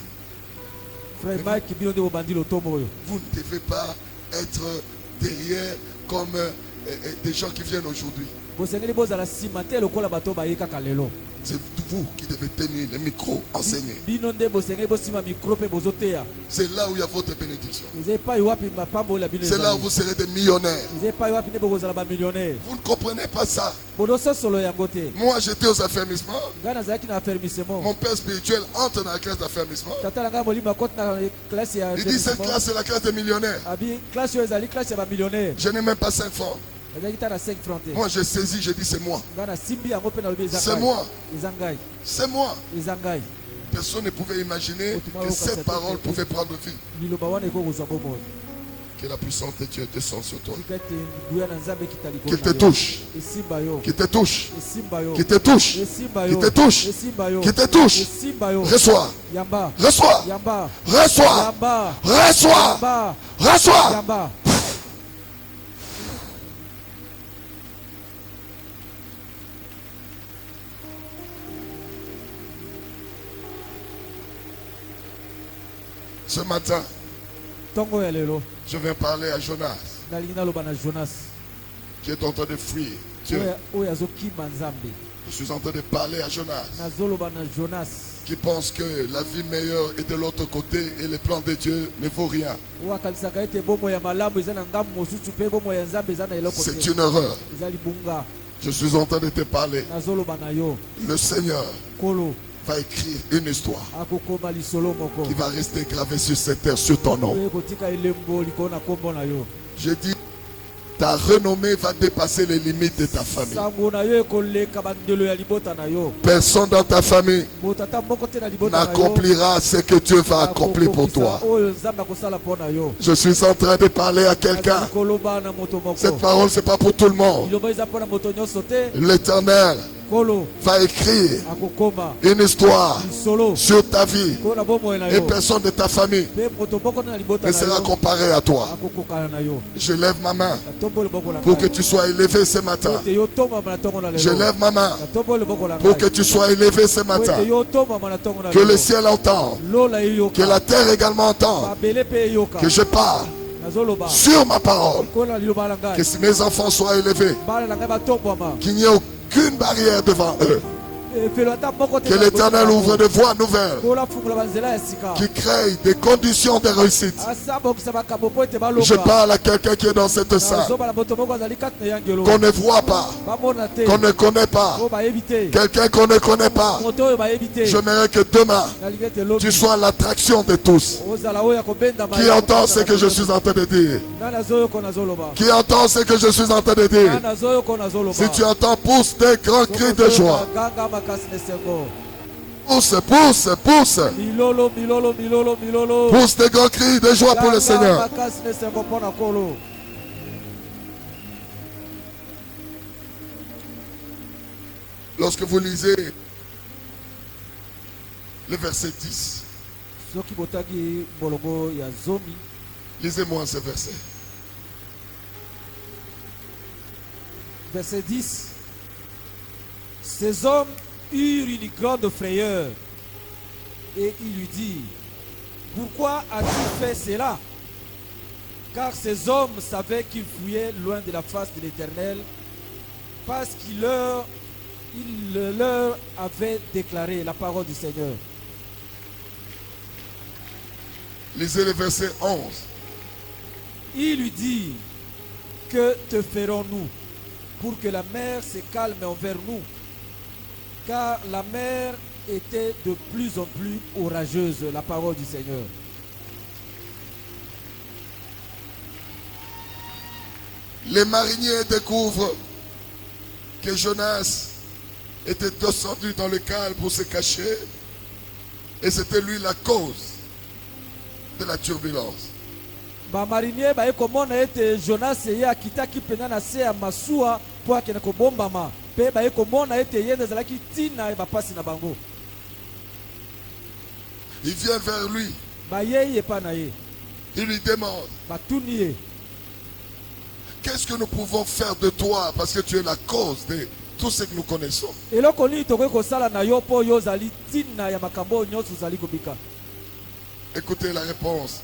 Frère Mike, vous ne devez pas être derrière comme des gens qui viennent aujourd'hui. C'est vous qui devez tenir le micro, enseigner. C'est là où il y a votre bénédiction. C'est là où vous serez des millionnaires. Vous ne comprenez pas ça. Moi j'étais aux affermissements. Mon père spirituel entre dans la classe d'affermissement. Il dit cette classe c'est la classe des millionnaires. Je n'ai même pas 5 francs. Moi j'ai saisi, j'ai dit c'est moi. C'est moi. C'est moi. Personne ne pouvait imaginer que cette parole pouvait prendre vie. Que la puissance de Dieu descende sur toi. Qu'il te touche. Qu'il te touche. Qu'il te touche. Qu'il te touche. Qu'il te touche. Reçois. Reçois. Reçois. Reçois. Reçois. Ce matin, je viens parler à Jonas, qui est en train de fuir Dieu. Je suis en train de parler à Jonas, qui pense que la vie meilleure est de l'autre côté et le plan de Dieu ne vaut rien. C'est une erreur. Je suis en train de te parler. Le Seigneur va écrire une histoire qui va rester gravée sur cette terre, sur ton nom. Je dis, ta renommée va dépasser les limites de ta famille. Personne dans ta famille n'accomplira ce que Dieu va accomplir pour toi. Je suis en train de parler à quelqu'un. Cette parole, ce n'est pas pour tout le monde. L'Éternel va écrire une histoire sur ta vie et personne de ta famille ne sera comparé à toi. Je lève ma main pour que tu sois élevé ce matin. Je lève ma main pour que tu sois élevé ce matin. Que le ciel entende, que la terre également entende, que je parle sur ma parole, que si mes enfants soient élevés, qu'il n'y ait aucune barrière devant eux. Que l'Éternel ouvre de voies nouvelles qui créent des conditions de réussite. Je parle à quelqu'un qui est dans cette salle, qu'on ne voit pas, qu'on ne connaît pas, quelqu'un qu'on ne connaît pas. J'aimerais que demain tu sois l'attraction de tous. Qui entend ce que je suis en train de dire? Qui entend ce que je suis en train de dire? Si tu entends, pousse des grands cris de joie. Pousse, pousse, pousse. Pousse des grands cris de joie pour le Seigneur. Lorsque vous lisez le verset 10, lisez-moi ce verset. Verset 10. Ces hommes eurent une grande frayeur et il lui dit: pourquoi as-tu fait cela? Car ces hommes savaient qu'ils fuyaient loin de la face de l'Éternel, parce qu'il leur avait déclaré la parole du Seigneur. Lisez le verset 11. Il lui dit: que te ferons-nous pour que la mer se calme envers nous? Car la mer était de plus en plus orageuse, la parole du Seigneur. Les mariniers découvrent que Jonas était descendu dans le cale pour se cacher. Et c'était lui la cause de la turbulence. Ba marinier ba ekomona ete Jonas ye akitaki pena na se ya masuwa po akena kobombama pe ba ekomona ete yende zalaki tina e bapasi na bango. Il vient vers lui. Ba ye pa na ye. Il lui demande, ba tuni ye, qu'est-ce que nous pouvons faire de toi parce que tu es la cause de tout ce que nous connaissons. Eloko ni tokoki kosala na yo po yo zali tina ya makambo nyonso zali kobika. Écoutez la réponse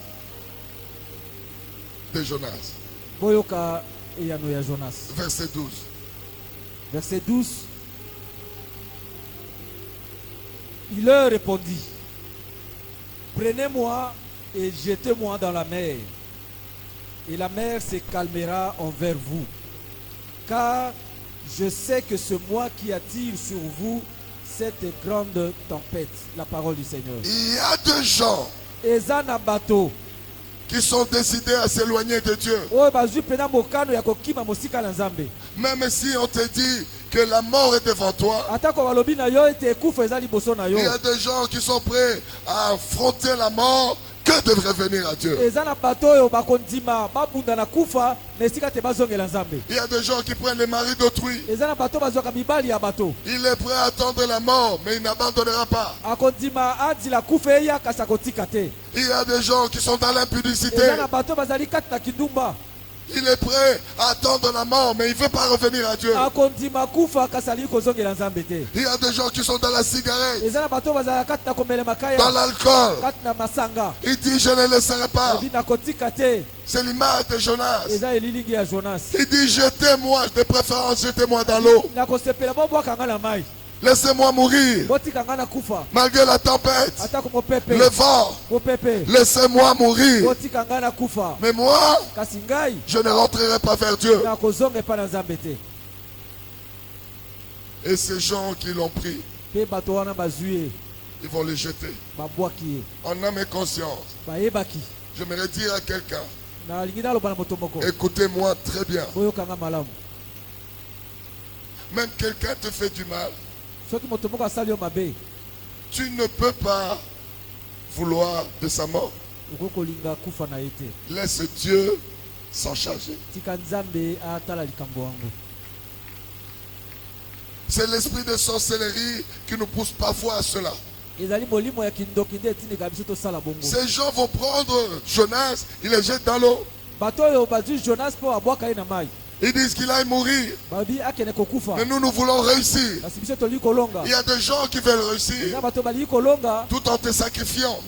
de Jonas. Boyoka eyano ya Jonas. Verset 12. Verset 12. Il leur répondit, prenez-moi et jetez-moi dans la mer, et la mer se calmera envers vous, car je sais que c'est moi qui attire sur vous cette grande tempête. La parole du Seigneur. Il y a deux gens Ezana bato qui sont décidés à s'éloigner de Dieu. Même si on te dit que la mort est devant toi, il y a des gens qui sont prêts à affronter la mort. Que devrait venir à Dieu? Il y a des gens qui prennent les maris d'autrui. Il est prêt à attendre la mort, mais il n'abandonnera pas. Il y a des gens qui sont dans l'impudicité. Il est prêt à attendre la mort, mais il ne veut pas revenir à Dieu. Il y a des gens qui sont dans la cigarette, dans l'alcool. Il dit, je ne laisserai pas. C'est l'image de Jonas. Il dit, jetez-moi, de préférence, jetez-moi dans l'eau. Laissez-moi mourir. Malgré la tempête, le vent, laissez-moi mourir. Mais moi, je ne rentrerai pas vers Dieu. Et ces gens qui l'ont pris, ils vont le jeter. En âme et conscience. J'aimerais dire à quelqu'un, écoutez-moi très bien. Même quelqu'un te fait du mal, tu ne peux pas vouloir de sa mort. Laisse Dieu s'en charger. C'est l'esprit de sorcellerie qui nous pousse parfois à cela. Ces gens vont prendre Jonas, ils le jettent dans l'eau. Ils disent qu'il aille mourir. Mais nous voulons réussir. Il y a des gens qui veulent réussir tout en te sacrifiant.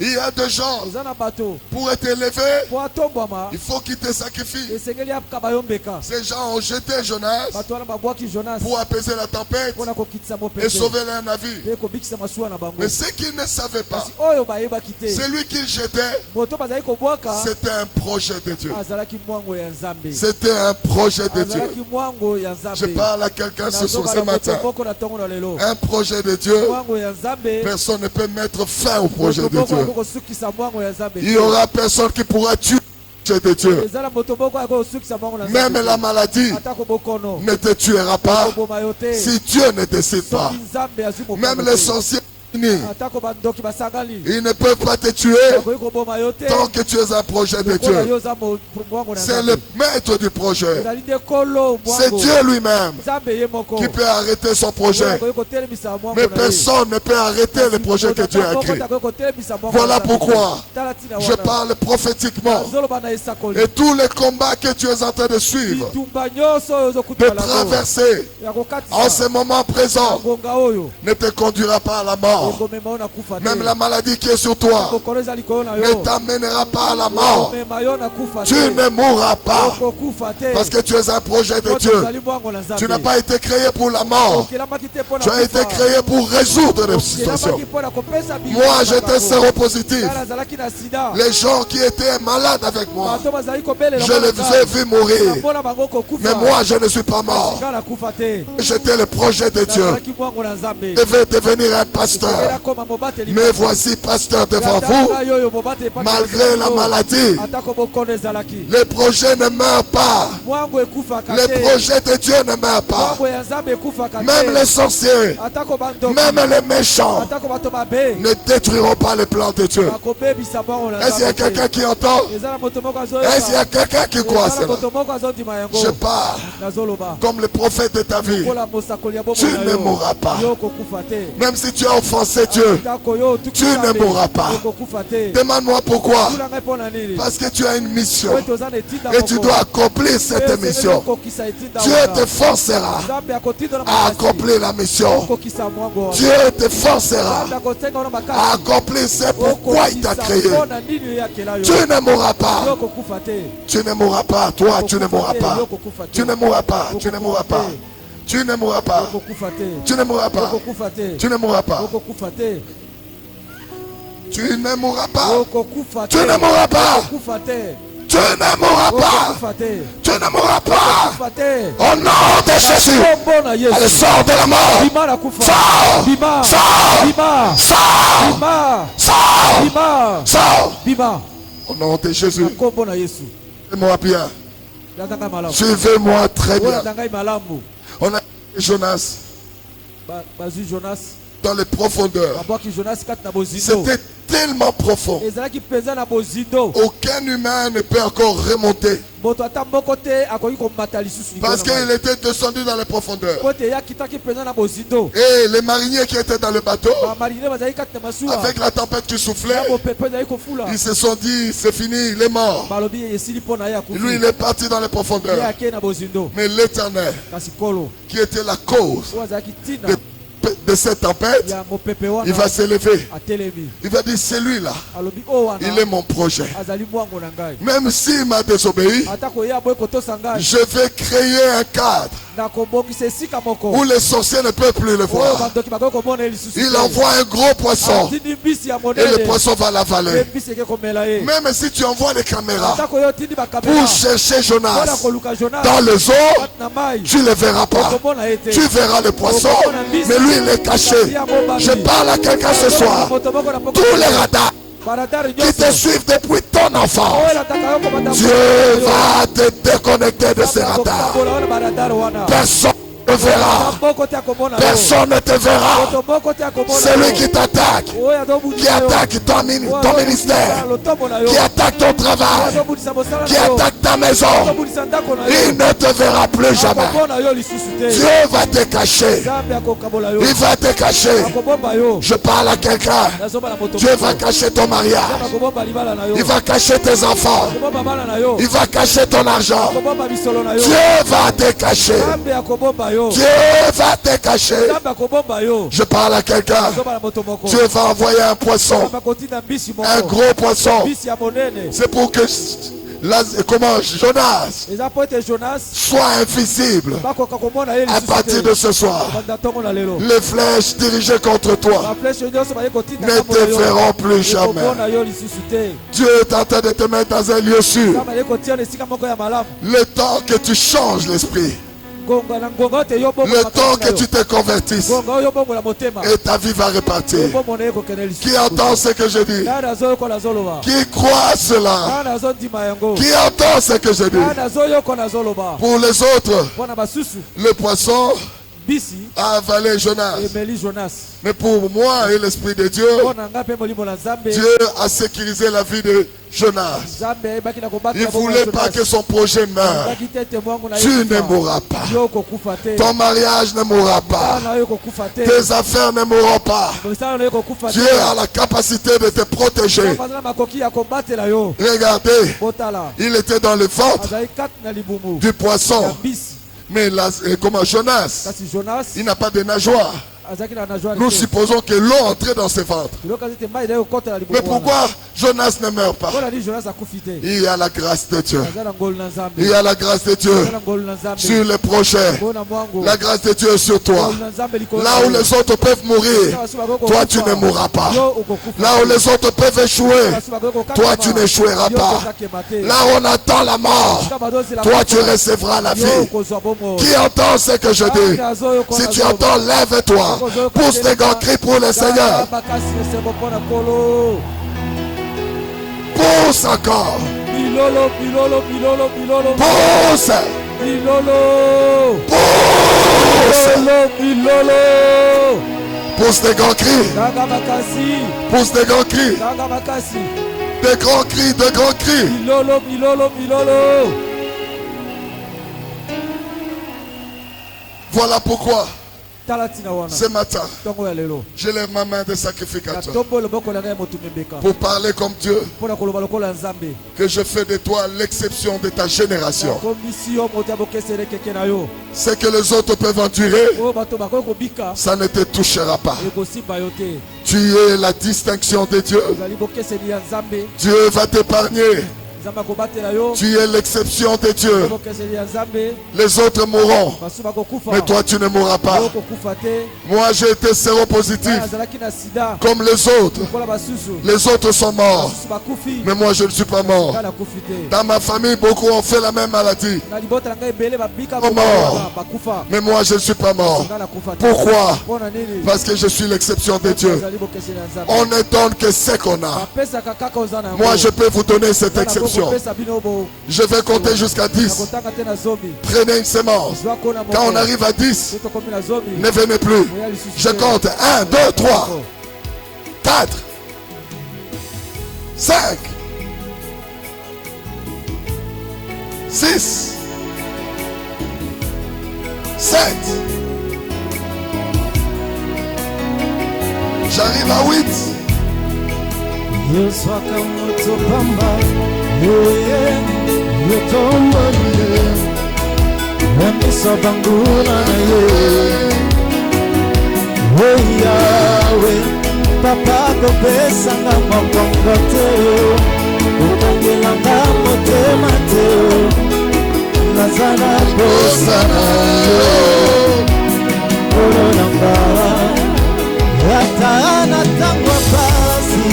Il y a des gens, pour être élevés, il faut qu'ils te sacrifient. Ces gens ont jeté Jonas pour apaiser la tempête et sauver leur navire. Mais ce qu'ils ne savaient pas, c'est lui qu'ils jetaient, c'était un projet de Dieu. C'était un projet de Dieu. Je parle à quelqu'un ce matin. Un projet de Dieu, personne ne peut mettre fin au projet de Dieu. Il n'y aura personne qui pourra tuer le projet de Dieu. Même la maladie ne te tuera pas si Dieu ne décide pas. Même les sorciers, ils ne peuvent pas te tuer tant que tu es un projet de Dieu. C'est le maître du projet. C'est Dieu lui-même qui peut arrêter son projet. Mais personne ne peut arrêter le projet que Dieu a écrit. Voilà pourquoi je parle prophétiquement. Et tous les combats que tu es en train de suivre, de traverser en ce moment présent, ne te conduira pas à la mort. Même la maladie qui est sur toi ne t'amènera pas à la mort. Tu ne mourras pas parce que tu es un projet de Dieu. Tu n'as pas été créé pour la mort. Tu as été créé pour résoudre les situations. Moi, j'étais séropositif. Les gens qui étaient malades avec moi, je les ai vus mourir. Mais moi, je ne suis pas mort. J'étais le projet de Dieu. Je devais devenir un pasteur. lutteur. Mais voici, pasteur, devant vous, malgré la maladie, les projets ne meurent pas. Les projets de Dieu ne meurent pas. Même les sorciers, même les méchants ne détruiront pas les plans de Dieu. Est-ce qu'il y a quelqu'un qui entend? Est-ce qu'il y a quelqu'un qui croit cela? Je parle comme le prophète de ta vie. Tu ne mourras pas. Même si tu as offensé Dieu, tu ne mourras pas. Demande-moi pourquoi. Parce que tu as une mission et tu dois accomplir cette mission. Dieu te forcera à accomplir la mission. Dieu te forcera à accomplir ce pourquoi il t'a créé. Tu ne mourras pas. Tu ne mourras pas. Toi, tu ne mourras pas. Tu ne mourras pas. Tu ne mourras pas. Tu ne mourras pas. Tu ne mourras pas. Tu ne mourras pas. Tu ne mourras pas. Tu ne mourras pas. Tu ne mourras pas. Tu ne mourras pas. Au nom de Jésus. Elle sort de la mort. Sors. Sors. Sors. Sors. Au nom de Jésus. Suivez-moi bien. Suivez-moi très bien. On a Jonas dans les profondeurs. C'était tellement profond. Aucun humain ne peut encore remonter. Parce qu'il était descendu dans les profondeurs. Et les mariniers qui étaient dans le bateau, avec la tempête qui soufflait, ils se sont dit, c'est fini, il est mort. Lui, il est parti dans les profondeurs. Mais l'Éternel, qui était la cause de cette tempête, il va s'élever. Il va dire, c'est lui là. Il est mon projet. Même s'il m'a désobéi, je vais créer un cadre où les sorciers ne peuvent plus le voir. Il envoie un gros poisson et le poisson va l'avaler. Même si tu envoies les caméras pour chercher Jonas dans les eaux, tu ne le verras pas. Tu verras le poisson, mais lui il est caché. Je parle à quelqu'un ce soir. Tous les radars qui te suivent depuis ton enfance, Dieu va te déconnecter de ces radars. Personne ne te verra. Personne ne te verra. Celui qui t'attaque, qui attaque ton ministère, qui attaque ton travail, qui attaque ta maison, il ne te verra plus jamais. Dieu va te cacher. Il va te cacher. Je parle à quelqu'un. Dieu va cacher ton mariage. Il va cacher tes enfants. Il va cacher ton argent. Dieu va te cacher. Dieu va te cacher. Je parle à quelqu'un. Dieu va envoyer un poisson. Un gros poisson. C'est pour que Jonas soit invisible. À partir de ce soir, les flèches dirigées contre toi ne te feront plus jamais. Dieu est en train de te mettre dans un lieu sûr. Le temps que tu changes l'esprit, le temps que tu te convertisses, et ta vie va repartir. Qui entend ce que je dis? Qui croit cela? Qui entend ce que je dis? Pour les autres, le poisson a avalé Jonas. Mais pour moi et l'Esprit de Dieu, Dieu a sécurisé la vie de Jonas. Il ne voulait pas que son projet meure. Tu ne mourras pas. Ton mariage ne mourra pas. Tes affaires ne mourront pas. Dieu a la capacité de te protéger. Regardez, il était dans le ventre du poisson. Mais là, comme Jonas, il n'a pas de nageoire. Nous supposons que l'eau entrait dans ses ventres. Mais pourquoi Jonas ne meurt pas. Il y a la grâce de Dieu. Il y a la grâce de Dieu sur les prochains. La grâce de Dieu est sur toi. Là où les autres peuvent mourir, toi tu ne mourras pas. Là où les autres peuvent échouer, toi tu n'échoueras pas. Là où on attend la mort, toi tu recevras la vie. Qui entend ce que je dis? Si tu entends, lève-toi. Pousse les grands cris pour le Seigneur. Pousse encore. Pousse. Pousse des grands cris. Pousse des grands cris. Des grands cris, de grands cris. Voilà pourquoi ce matin, je lève ma main de sacrificateur pour parler comme Dieu, que je fais de toi l'exception de ta génération. Ce que les autres peuvent endurer, ça ne te touchera pas. Tu es la distinction de Dieu. Dieu va t'épargner. Tu es l'exception de Dieu. Les autres mourront, mais toi tu ne mourras pas. Moi j'ai été séropositif comme les autres. Les autres sont morts, mais moi je ne suis pas mort. Dans ma famille, beaucoup ont fait la même maladie. Ils sont morts, mais moi je ne suis pas mort. Pourquoi? Parce que je suis l'exception de Dieu. On ne donne que ce qu'on a. Moi je peux vous donner cette exception. Je vais compter jusqu'à 10. Prenez une semence. Quand on arrive à 10, ne venez plus. Je compte 1, 2, 3, 4, 5, 6, 7. J'arrive à 8. Papa kopesanga mokongo te okangelanga motema te nazala kosana olonanga ata na ntango ya pasi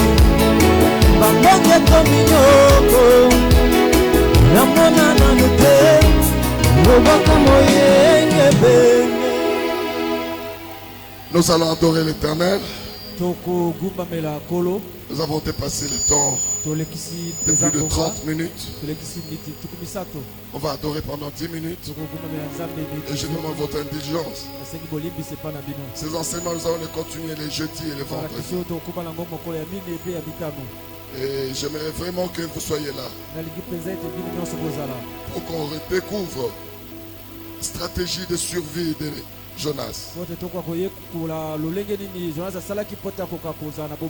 bangonge kominyoko namona nanu te lobaka moyenge benge. Nous allons adorer l'Éternel. Nous avons dépassé le temps de plus de 30 minutes. On va adorer pendant 10 minutes. Et je demande votre indulgence. Ces enseignements, nous allons les continuer les jeudis et les vendredis. Et j'aimerais vraiment que vous soyez là pour qu'on redécouvre la stratégie de survie de Jonas.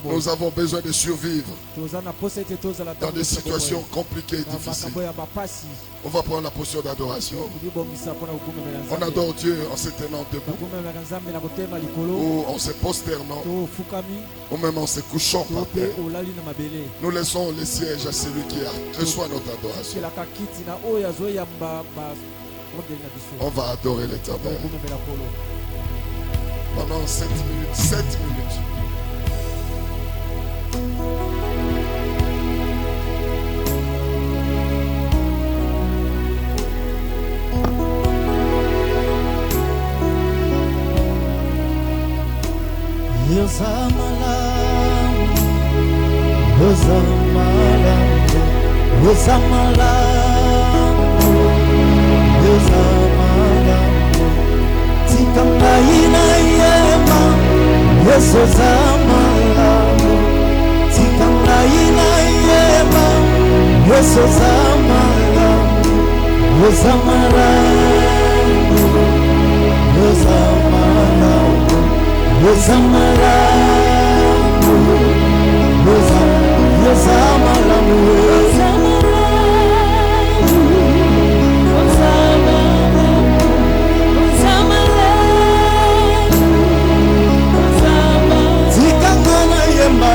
Nous avons besoin de survivre dans des situations compliquées et difficiles. On va prendre la posture d'adoration. On adore Dieu en se tenant debout, ou en se prosternant, ou même en se couchant par terre. Nous laissons le siège à celui qui reçoit notre adoration. On va adorer l'Éternel pendant 7 minutes. 7 minutes. Tikambaina yema Yesu zamalamu. Tikambaina yema Yesu zamalamu. Zamalamu. Zamalamu. Zamalamu. Zamalamu. Tikangana yema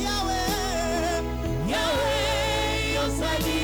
Yahweh, Yahweh, Yosali.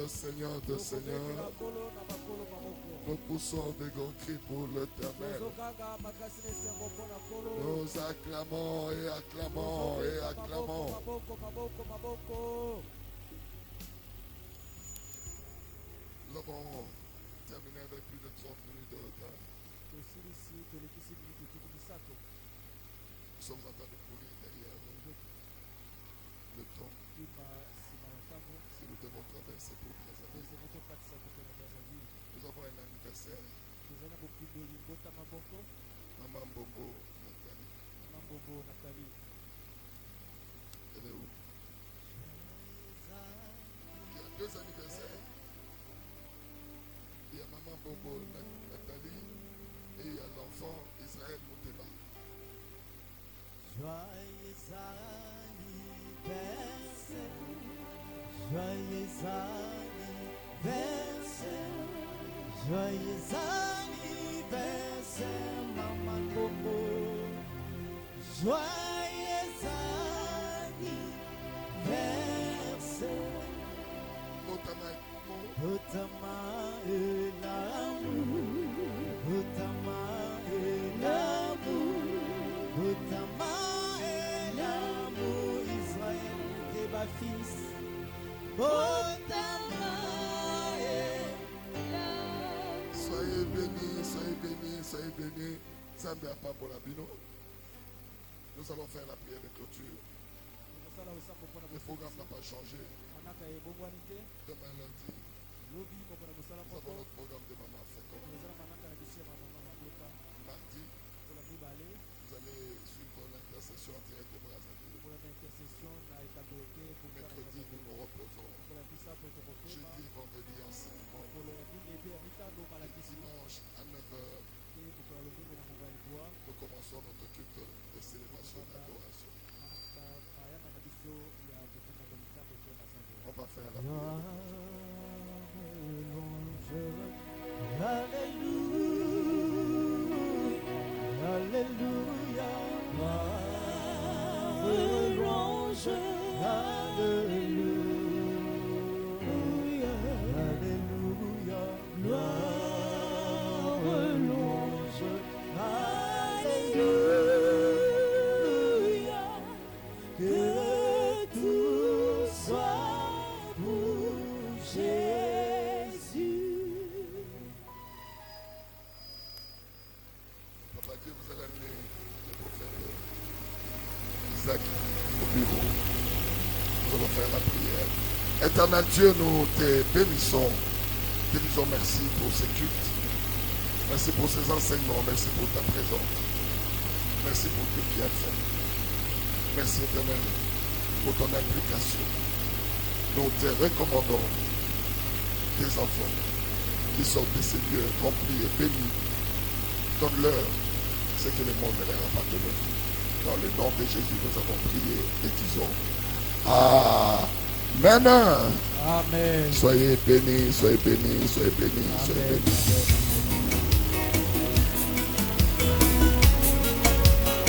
Seigneur de Seigneur, nous poussons des grands cris pour l'Éternel. Nous acclamons et acclamons et acclamons. Nous avons terminé avec plus de 30 minutes de retard. Nous sommes en train de courir derrière nous. Le temps. Si nous devons traverser pour Brazzaville. Nous avons un anniversaire. Maman Bobo Nathalie. Elle est où? Il y a 2 anniversaires. Il y a Maman Bobo Nathalie et il y a l'enfant Israël Mouteba. Joyeux anniversaire, joyeux anniversaire, Maman Bobo. Joyeux anniversaire. Otama et l'amour, Otama et l'amour, Otama et l'amour, Israël et ma fils. Soyez bénis, soyez bénis, soyez bénis. Nous allons faire la prière de clôture. Le programme n'a pas changé. Demain lundi, nous avons notre programme de Maman Fécond. Mardi, vous allez suivre l'intercession en direct de Brazzaville. Mercredi, nous nous reposons. Jeudi, vendredi, enseignement. Dimanche à 9h, nous commençons notre culte de célébration d'adoration. On va faire la prière. Éternel Dieu, nous te bénissons. Te disons merci pour ces cultes. Merci pour ces enseignements. Merci pour ta présence. Merci pour tout ce qui a fait. Merci Éternel pour ton implication. Nous te recommandons tes enfants qui sortent de ces lieux remplis et bénis. Donne-leur ce que le monde leur appartenait. Dans le nom de Jésus, nous avons prié et disons Amen. Amen. Soyez bénis, soyez bénis, soyez bénis, soyez bénis.